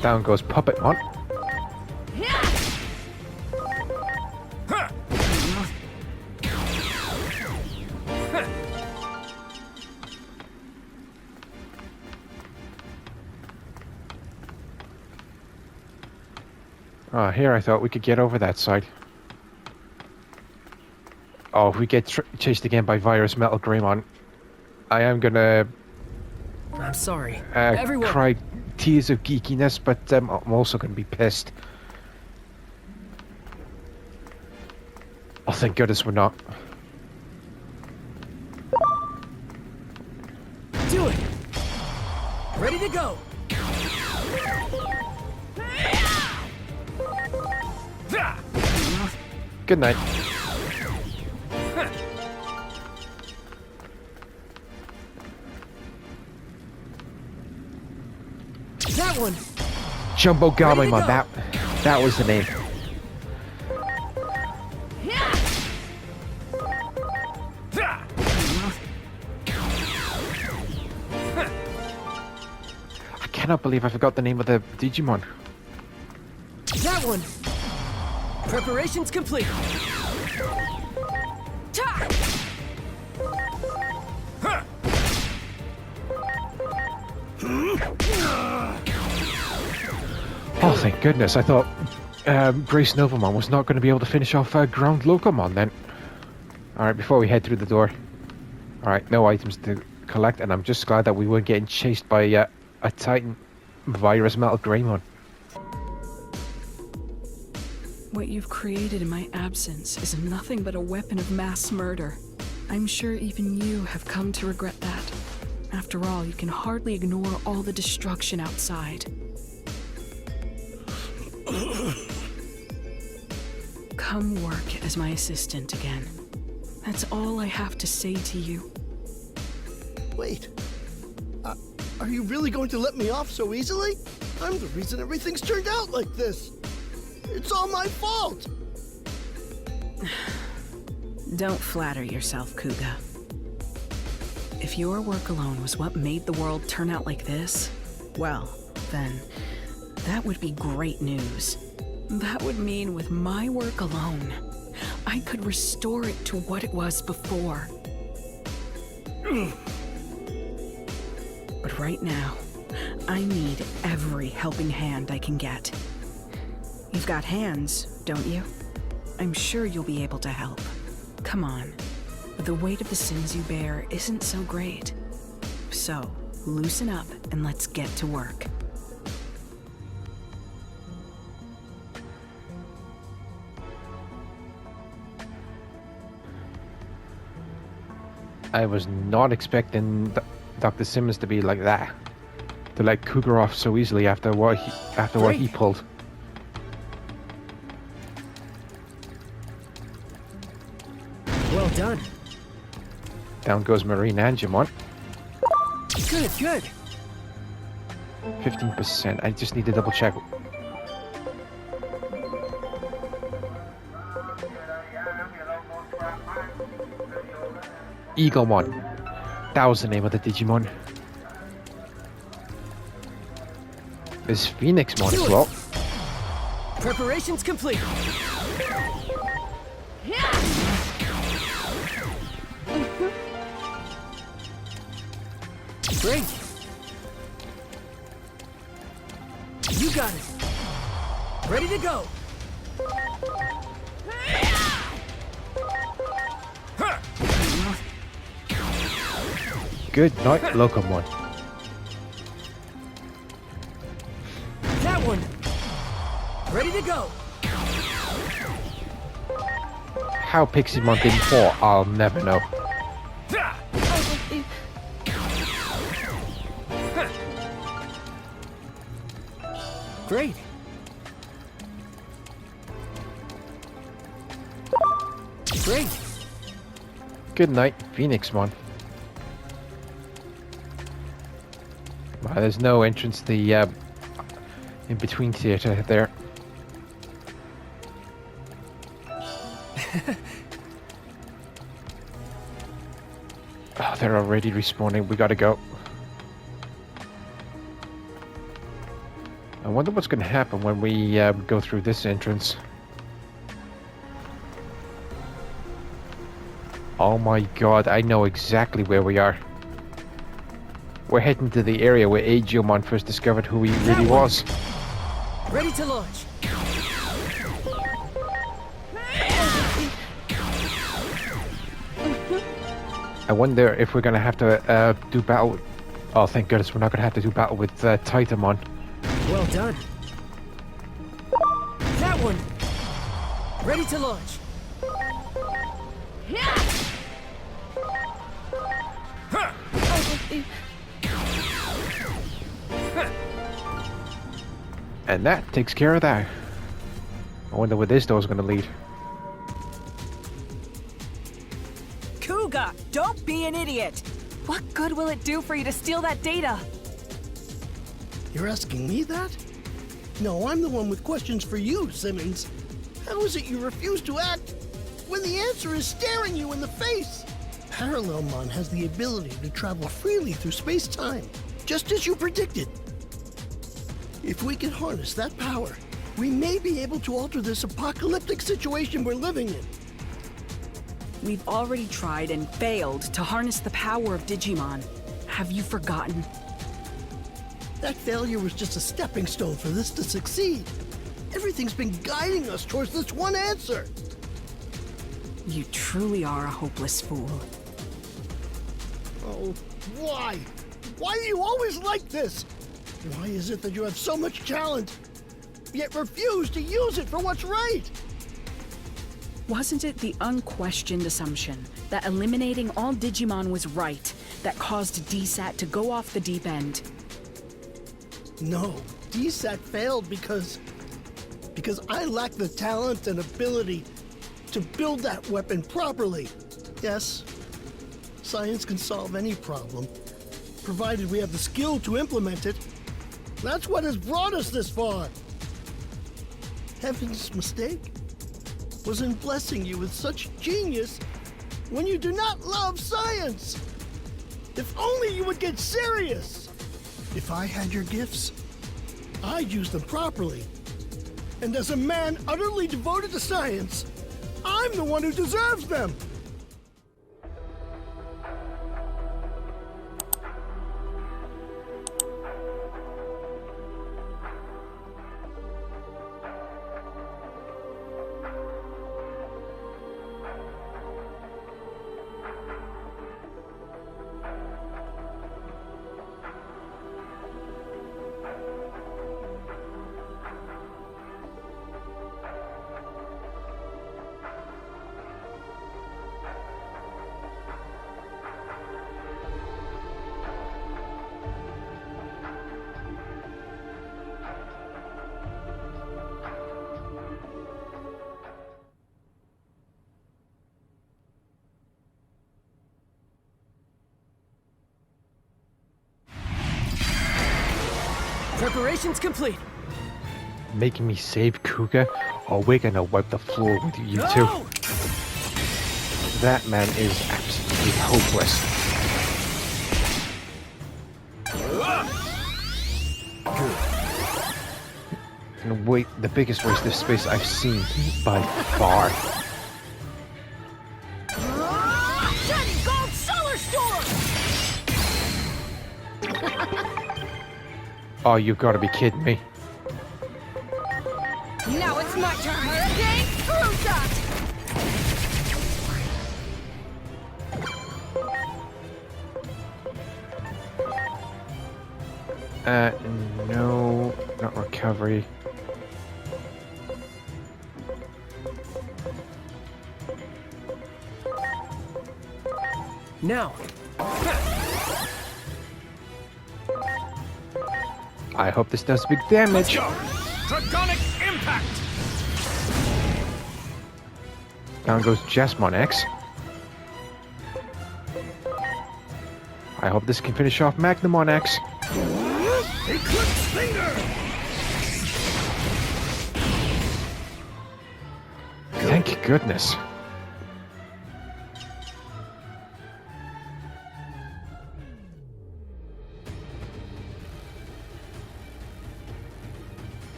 Down goes Puppetmon. Oh, here I thought we could get over that side. Oh, if we get chased again by Virus Metal Greymon, I am gonna
I'm sorry.
cry tears of geekiness, but I'm also gonna be pissed. Oh, thank goodness we're not.
Do it! Ready to go!
Good night.
That one!
Jumbo Gamemon, that was the name. I cannot believe I forgot the name of the Digimon.
That one! Preparations complete.
Oh, thank goodness. I thought Grace Novamon was not going to be able to finish off Ground Locomon then. Alright, before we head through the door. Alright, no items to collect, and I'm just glad that we weren't getting chased by a Titan Virus Metal Greymon.
What you've created in my absence is nothing but a weapon of mass murder. I'm sure even you have come to regret that. After all, you can hardly ignore all the destruction outside. Come work as my assistant again. That's all I have to say to you.
Wait. Are you really going to let me off so easily? I'm the reason everything's turned out like this. It's all my fault!
Don't flatter yourself, Kuga. If your work alone was what made the world turn out like this, well, then that would be great news. That would mean with my work alone, I could restore it to what it was before. But right now, I need every helping hand I can get. You've got hands, don't you? I'm sure you'll be able to help. Come on. The weight of the sins you bear isn't so great. So, loosen up and let's get to work.
I was not expecting Dr. Simmons to be like that. To let Cougar off so easily after what he pulled.
Well done.
Down goes Marine and Jamon.
Good, good.
15%. I just need to double check. Eaglemon. That was the name of the Digimon. There's Phoenixmon as well.
Preparations complete. Great. You got it. Ready to go.
Good night, Locomon.
That one. Ready to go.
How Piximon didn't fall, I'll never know.
Great. Great.
Good night, Phoenixmon. Wow, there's no entrance to the in-between theater there. Oh, they're already respawning. We gotta go. I wonder what's gonna happen when we go through this entrance. Oh my god, I know exactly where we are. We're heading to the area where Agiomon first discovered who he really was.
Ready to launch.
I wonder if we're gonna have to do battle. Oh, thank goodness, we're not gonna have to do battle with Titamon.
Well done. That one. Ready to launch.
And that takes care of that. I wonder where this door's gonna lead.
Kuga, don't be an idiot! What good will it do for you to steal that data?
You're asking me that? No, I'm the one with questions for you, Simmons. How is it you refuse to act when the answer is staring you in the face? Parallelmon has the ability to travel freely through space-time, just as you predicted. If we can harness that power, we may be able to alter this apocalyptic situation we're living in.
We've already tried and failed to harness the power of Digimon. Have you forgotten?
That failure was just a stepping stone for this to succeed. Everything's been guiding us towards this one answer.
You truly are a hopeless fool.
Oh, why? Why are you always like this? Why is it that you have so much talent, yet refuse to use it for what's right?
Wasn't it the unquestioned assumption that eliminating all Digimon was right that caused DSAT to go off the deep end?
No, DSAT failed because I lack the talent and ability to build that weapon properly. Yes, science can solve any problem, provided we have the skill to implement it. That's what has brought us this far. Heaven's mistake was in blessing you with such genius when you do not love science. If only you would get serious. If I had your gifts, I'd use them properly. And as a man utterly devoted to science, I'm the one who deserves them.
Preparations complete.
Making me save Kuga, or we're gonna wipe the floor with you two. That man is absolutely hopeless. Good. And wait, the biggest waste of space I've seen by far.
Shining gold solar storm!
Oh, you've got to be kidding me.
Now it's my turn. Hurricane Cruiser!
No, not recovery.
Now.
I hope this does big damage.
Draconic impact!
Down goes Jasmine X. I hope this can finish off Magnumon X.
Eclipse Finger!
Thank goodness.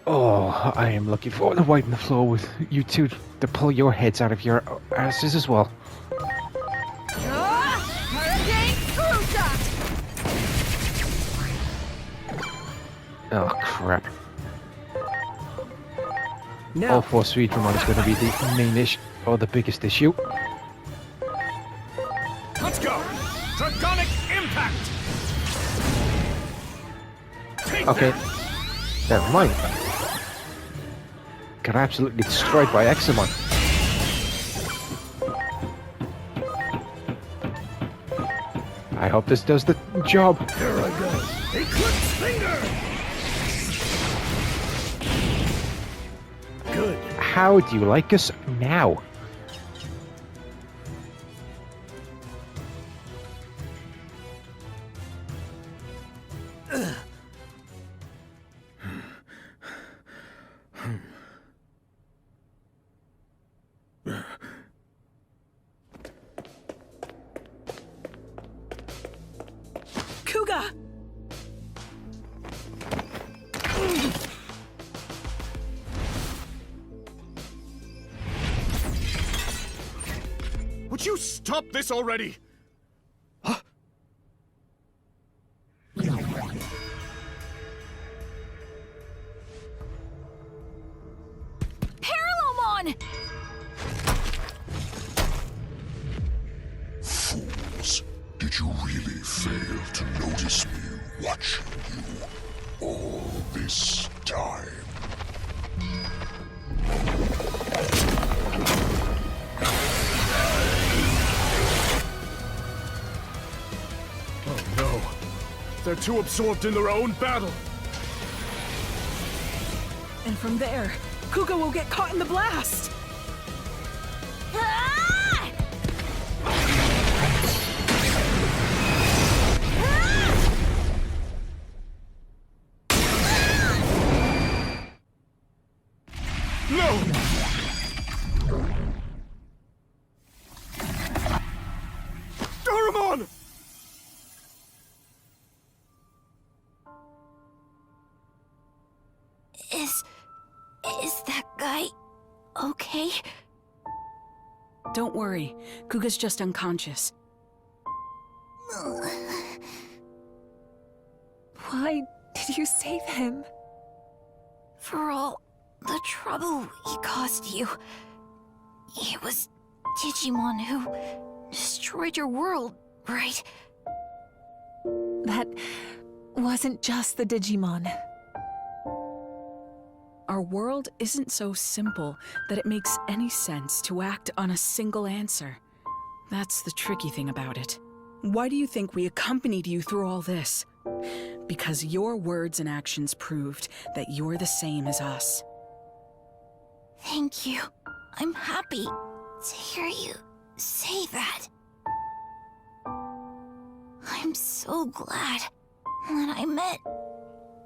Oh, I am looking forward to wiping the floor with you two to pull your heads out of your asses as well.
Hurricane Cruiser!
Oh, crap.
Now.
All four Sweetramon is going to be the main issue, or the biggest issue.
Let's go! Draconic impact!
Okay. Never mind. Got absolutely destroyed by Examon. I hope this does the job.
Here I go. Eclipse Finger! Good.
How do you like us now?
Kuga!
Would you stop this already?
Parallelmon!
Fools, did you really fail to notice me watching you all this time?
They're too absorbed in their own battle.
And from there, Kuga will get caught in the blast!
No! Doraemon!
Is that guy okay?
Don't worry, Kuga's just unconscious.
Why did you save him?
For all the trouble he caused you. It was Digimon who destroyed your world, right?
That wasn't just the Digimon.
Our world isn't so simple that it makes any sense to act on a single answer. That's the tricky thing about it. Why do you think we accompanied you through all this? Because your words and actions proved that you're the same as us.
Thank you. I'm happy to hear you say that. I'm so glad that I met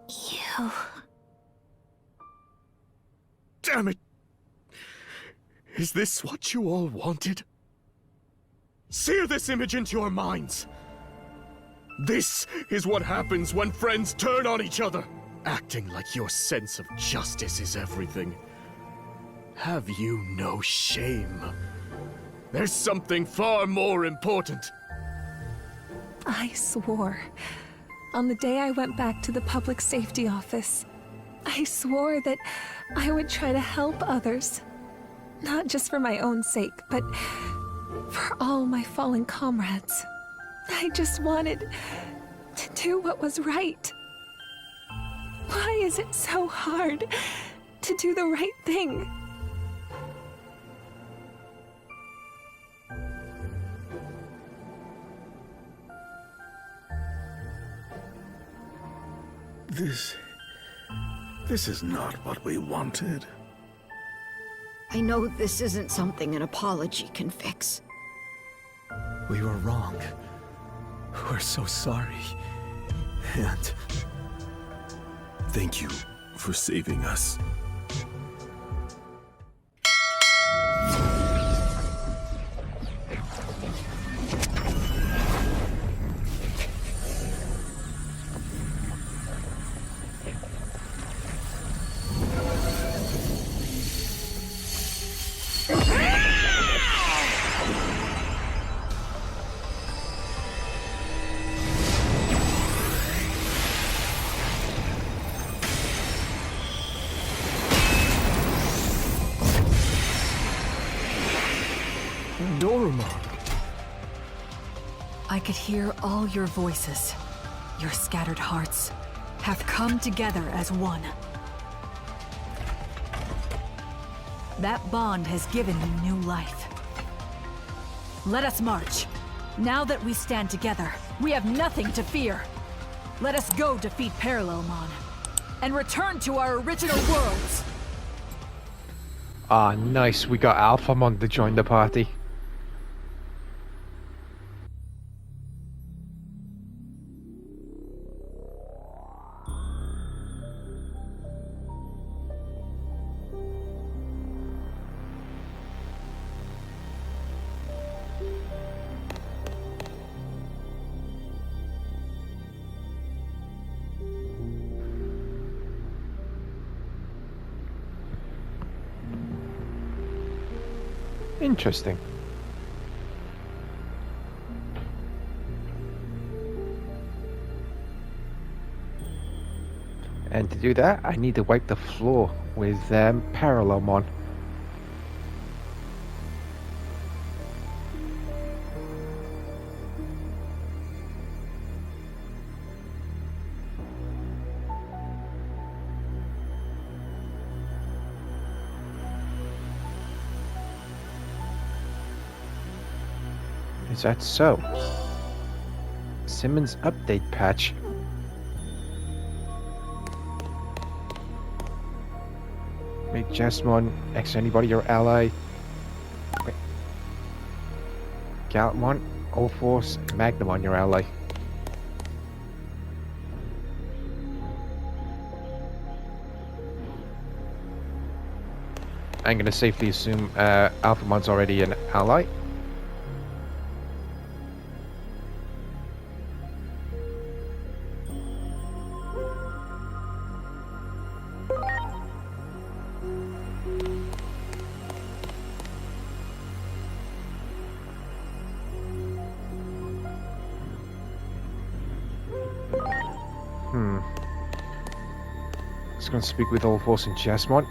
you.
Damn it! Is this what you all wanted? Sear this image into your minds! This is what happens when friends turn on each other! Acting like your sense of justice is everything. Have you no shame? There's something far more important.
I swore. On the day I went back to the public safety office, I swore that I would try to help others. Not just for my own sake, but for all my fallen comrades. I just wanted to do what was right. Why is it so hard to do the right thing?
This is not what we wanted.
I know this isn't something an apology can fix.
We were wrong. We're so sorry. And
Thank you for saving us.
I could hear all your voices. Your scattered hearts have come together as one. That bond has given you new life. Let us march. Now that we stand together, we have nothing to fear. Let us go defeat Parallelmon and return to our original worlds.
Ah, nice. We got Alphamon to join the party. Interesting. And to do that, I need to wipe the floor with Parallelmon. Is that so? Simmons update patch. Jesmon, X anybody your ally. Wait. Galmon, O-Force, Magnamon your ally. I'm gonna safely assume Alphamon's already an ally. Just gonna speak with O-Force and Jesmon.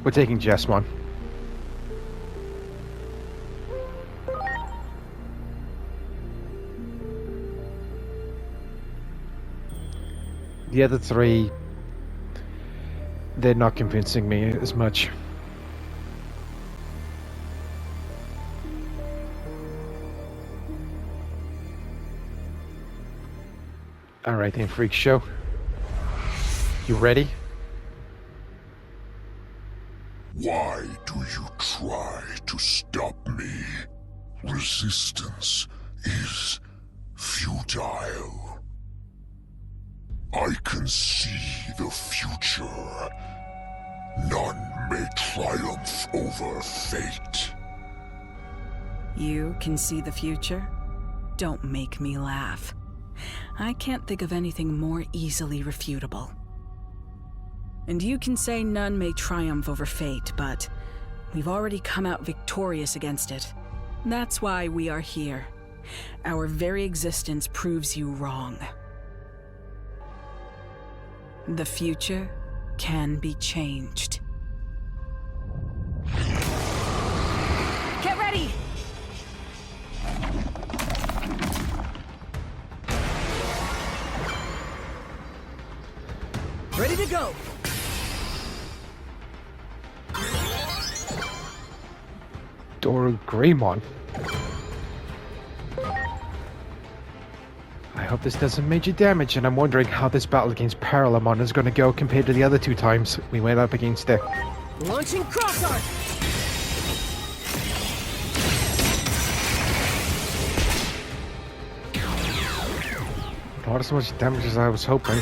We're taking Jesmon. The other three, they're not convincing me as much. Alright then, Freak Show. You ready?
Why do you try to stop me? Resistance is futile. I can see the future. None may triumph over fate.
You can see the future? Don't make me laugh. I can't think of anything more easily refutable. And you can say none may triumph over fate, but we've already come out victorious against it. That's why we are here. Our very existence proves you wrong. The future can be changed.
Get ready!
Ready to go!
Doru Greymon. I hope this doesn't major damage, and I'm wondering how this battle against Paralamon is going to go compared to the other two times we went up against it.
Launching cross art!
Not as much damage as I was hoping.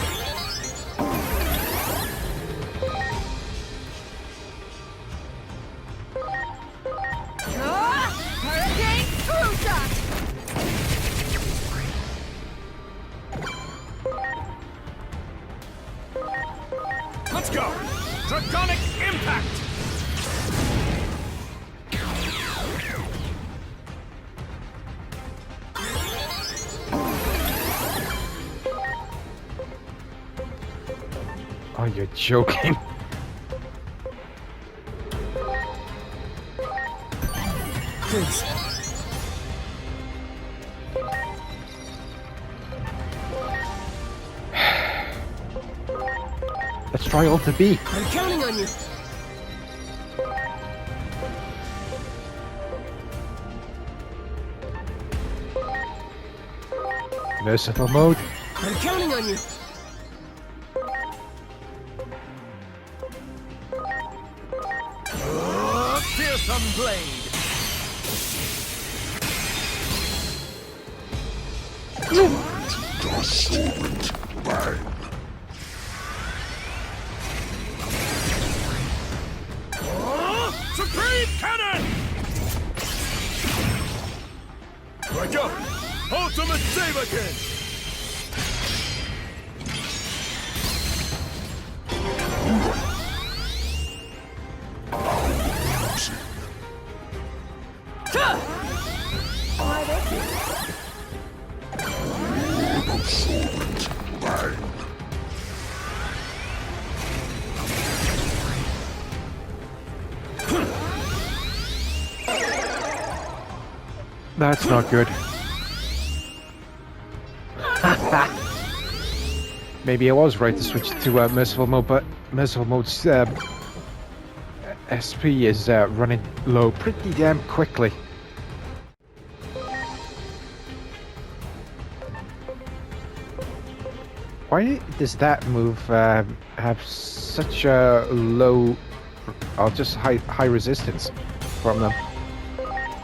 Let's go! Draconic Impact!
Oh, you're joking.
Please.
Let's try Alpha B.
I'm counting on you.
Merciful mode.
I'm counting on you.
Fearsome Blade!
Assortment bang.
Supreme Cannon! Right go! Ultimate Saberkin!
Assortment bang.
That's not good. Maybe I was right to switch to merciful mode, but merciful mode's SP is running low pretty damn quickly. Why does that move have such a low, or just high resistance from them?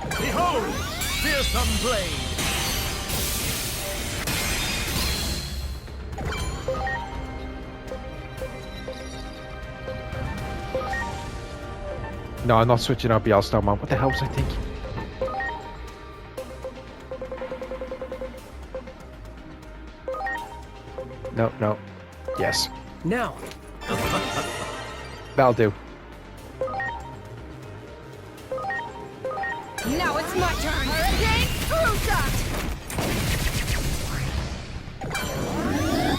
Behold, fearsome blade!
No, I'm not switching RBL Star Mount. What the hell was I thinking? No, no. Yes.
Now.
That'll do.
Now it's my turn. Hurricane Cruiser!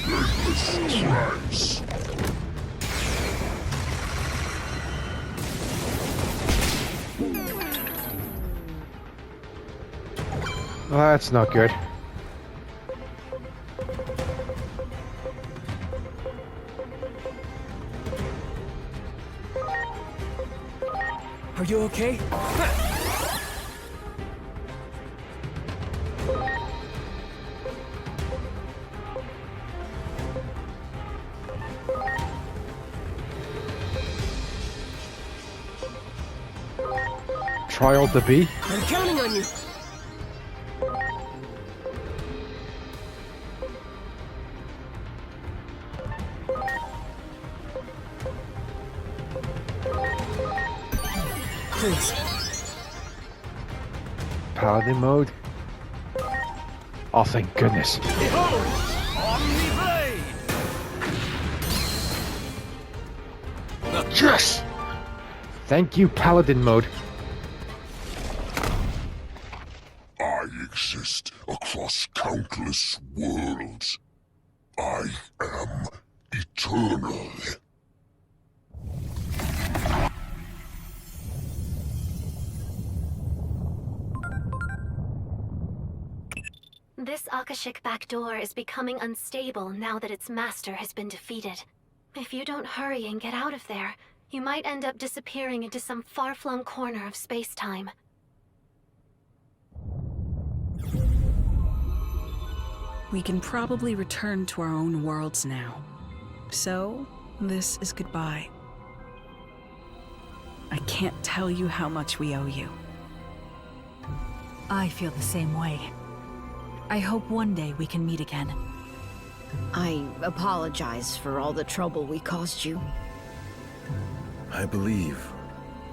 Relentless slice.
Well, that's not good.
Are you okay?
Trial the bee?
I'm counting on you. Please.
Paladin mode? Oh, thank goodness.
Behold, Omni Blade!
Yes! Thank you, Paladin mode.
I exist across countless worlds. I am eternal.
This Akashic back door is becoming unstable now that its master has been defeated. If you don't hurry and get out of there, you might end up disappearing into some far-flung corner of space-time.
We can probably return to our own worlds now. So, this is goodbye. I can't tell you how much we owe you.
I feel the same way. I hope one day we can meet again.
I apologize for all the trouble we caused you.
I believe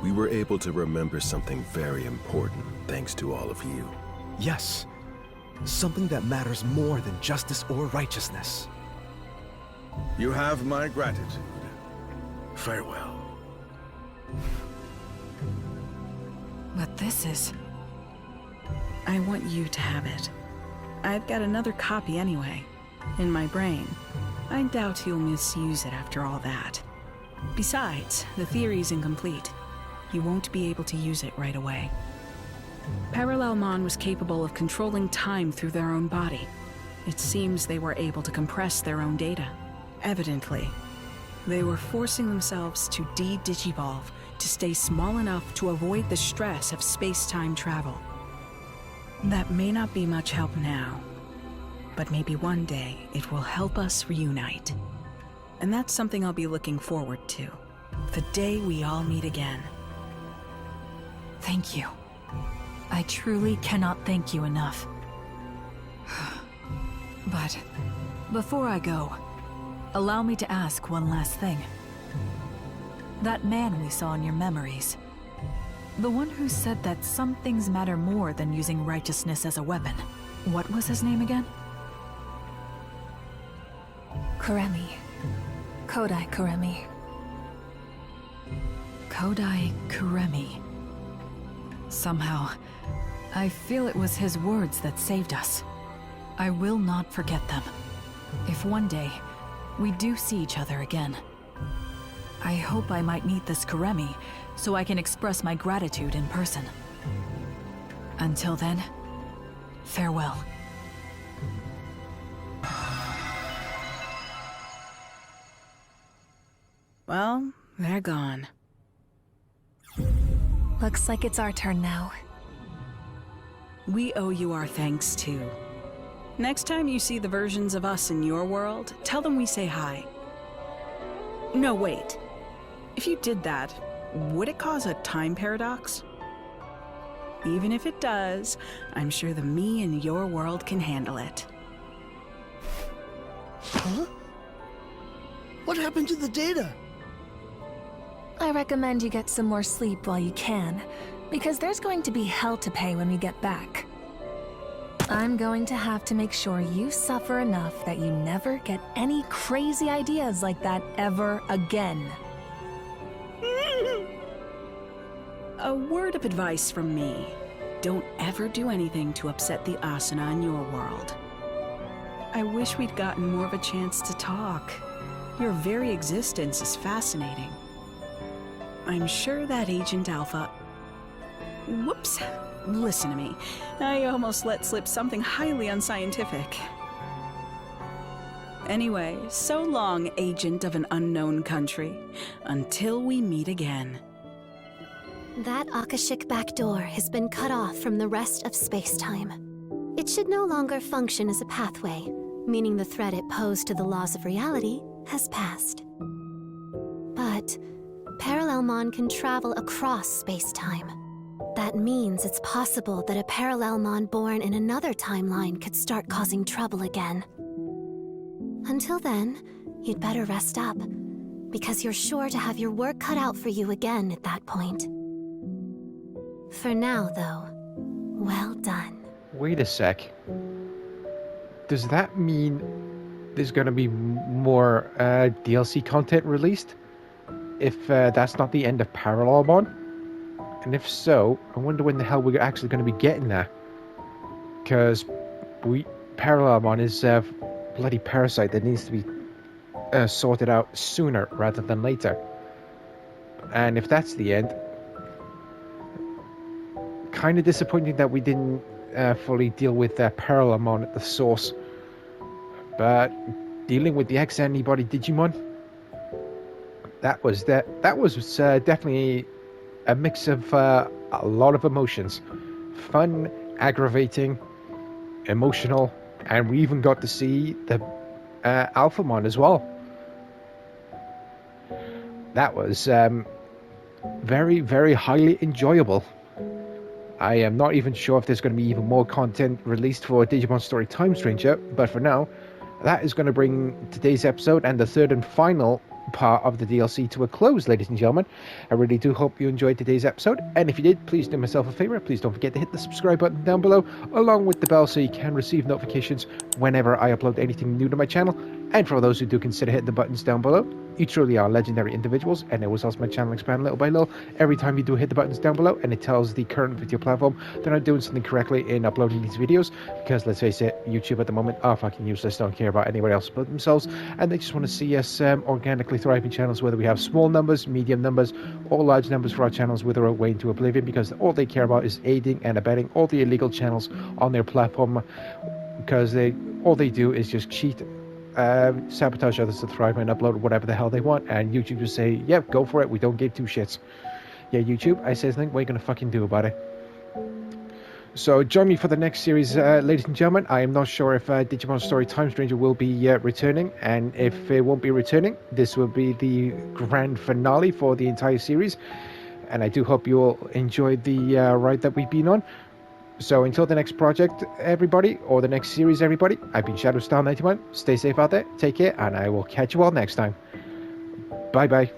we were able to remember something very important thanks to all of you.
Yes. Something that matters more than justice or righteousness.
You have my gratitude. Farewell.
But this is... I want you to have it. I've got another copy anyway, in my brain. I doubt you'll misuse it after all that. Besides, the theory's incomplete. You won't be able to use it right away. Parallelmon was capable of controlling time through their own body. It seems they were able to compress their own data. Evidently, they were forcing themselves to de-digivolve to stay small enough to avoid the stress of space-time travel. That may not be much help now, but maybe one day it will help us reunite. And that's something I'll be looking forward to. The day we all meet again.
Thank you. I truly cannot thank you enough. But before I go, allow me to ask one last thing. That man we saw in your memories, the one who said that some things matter more than using righteousness as a weapon, what was his name again?
Kuremi. Kodai Kuremi.
Kodai Kuremi. Somehow, I feel it was his words that saved us. I will not forget them. If one day, we do see each other again, I hope I might meet this Kuremi so I can express my gratitude in person. Until then, Farewell.
Well, they're gone.
Looks like it's our turn now.
We owe you our thanks, too. Next time you see the versions of us in your world, tell them we say hi. No, wait. If you did that, would it cause a time paradox? Even if it does, I'm sure the me in your world can handle it.
Huh? What happened to the data?
I recommend you get some more sleep while you can, because there's going to be hell to pay when we get back. I'm going to have to make sure you suffer enough that you never get any crazy ideas like that ever again.
A word of advice from me. Don't ever do anything to upset the Asuna in your world. I wish we'd gotten more of a chance to talk. Your very existence is fascinating. I'm sure that Agent Alpha... Whoops. Listen to me. I almost let slip something highly unscientific. Anyway, so long, Agent of an unknown country. Until we meet again.
That Akashic back door has been cut off from the rest of space-time. It should no longer function as a pathway, meaning the threat it posed to the laws of reality has passed. But Parallelmon can travel across space-time. That means it's possible that a Parallelmon born in another timeline could start causing trouble again. Until then, you'd better rest up, because you're sure to have your work cut out for you again at that point. For now, though, well done.
Wait a sec. Does that mean there's going to be more DLC content released? If that's not the end of Parallelmon? And if so, I wonder when the hell we're actually going to be getting that. Because Parallelmon is a bloody parasite that needs to be sorted out sooner rather than later. And if that's the end, kind of disappointing that we didn't fully deal with Parallelmon at the source. But dealing with the ex-antibody Digimon, that was definitely a mix of a lot of emotions. Fun, aggravating, emotional, and we even got to see the Alphamon as well. That was very, very highly enjoyable. I am not even sure if there's going to be even more content released for Digimon Story Time Stranger, but for now, that is going to bring today's episode and the third and final part of the DLC to a close, ladies and gentlemen. I really do hope you enjoyed today's episode, and if you did, please do myself a favor. Please don't forget to hit the subscribe button down below, along with the bell, so you can receive notifications whenever I upload anything new to my channel. And for those who do consider hitting the buttons down below, you truly are legendary individuals, and it always helps my channel expand little by little every time you do hit the buttons down below, and it tells the current video platform that I'm doing something correctly in uploading these videos, because let's face it, YouTube at the moment are fucking useless, don't care about anybody else but themselves, and they just want to see us organically thriving channels, whether we have small numbers, medium numbers, or large numbers for our channels wither away into oblivion, because all they care about is aiding and abetting all the illegal channels on their platform, because all they do is just cheat, sabotage others to thrive and upload whatever the hell they want, and YouTube just say, yep, go for it, we don't give two shits. Yeah, YouTube, I say something, what are you gonna fucking do about it? So join me for the next series, ladies and gentlemen. I am not sure if Digimon Story Time Stranger will be returning, and if it won't be returning, this will be the grand finale for the entire series, and I do hope you all enjoyed the ride that we've been on. So until the next project, everybody, or the next series, everybody, I've been Shadowstar91. Stay safe out there, take care, and I will catch you all next time. Bye-bye.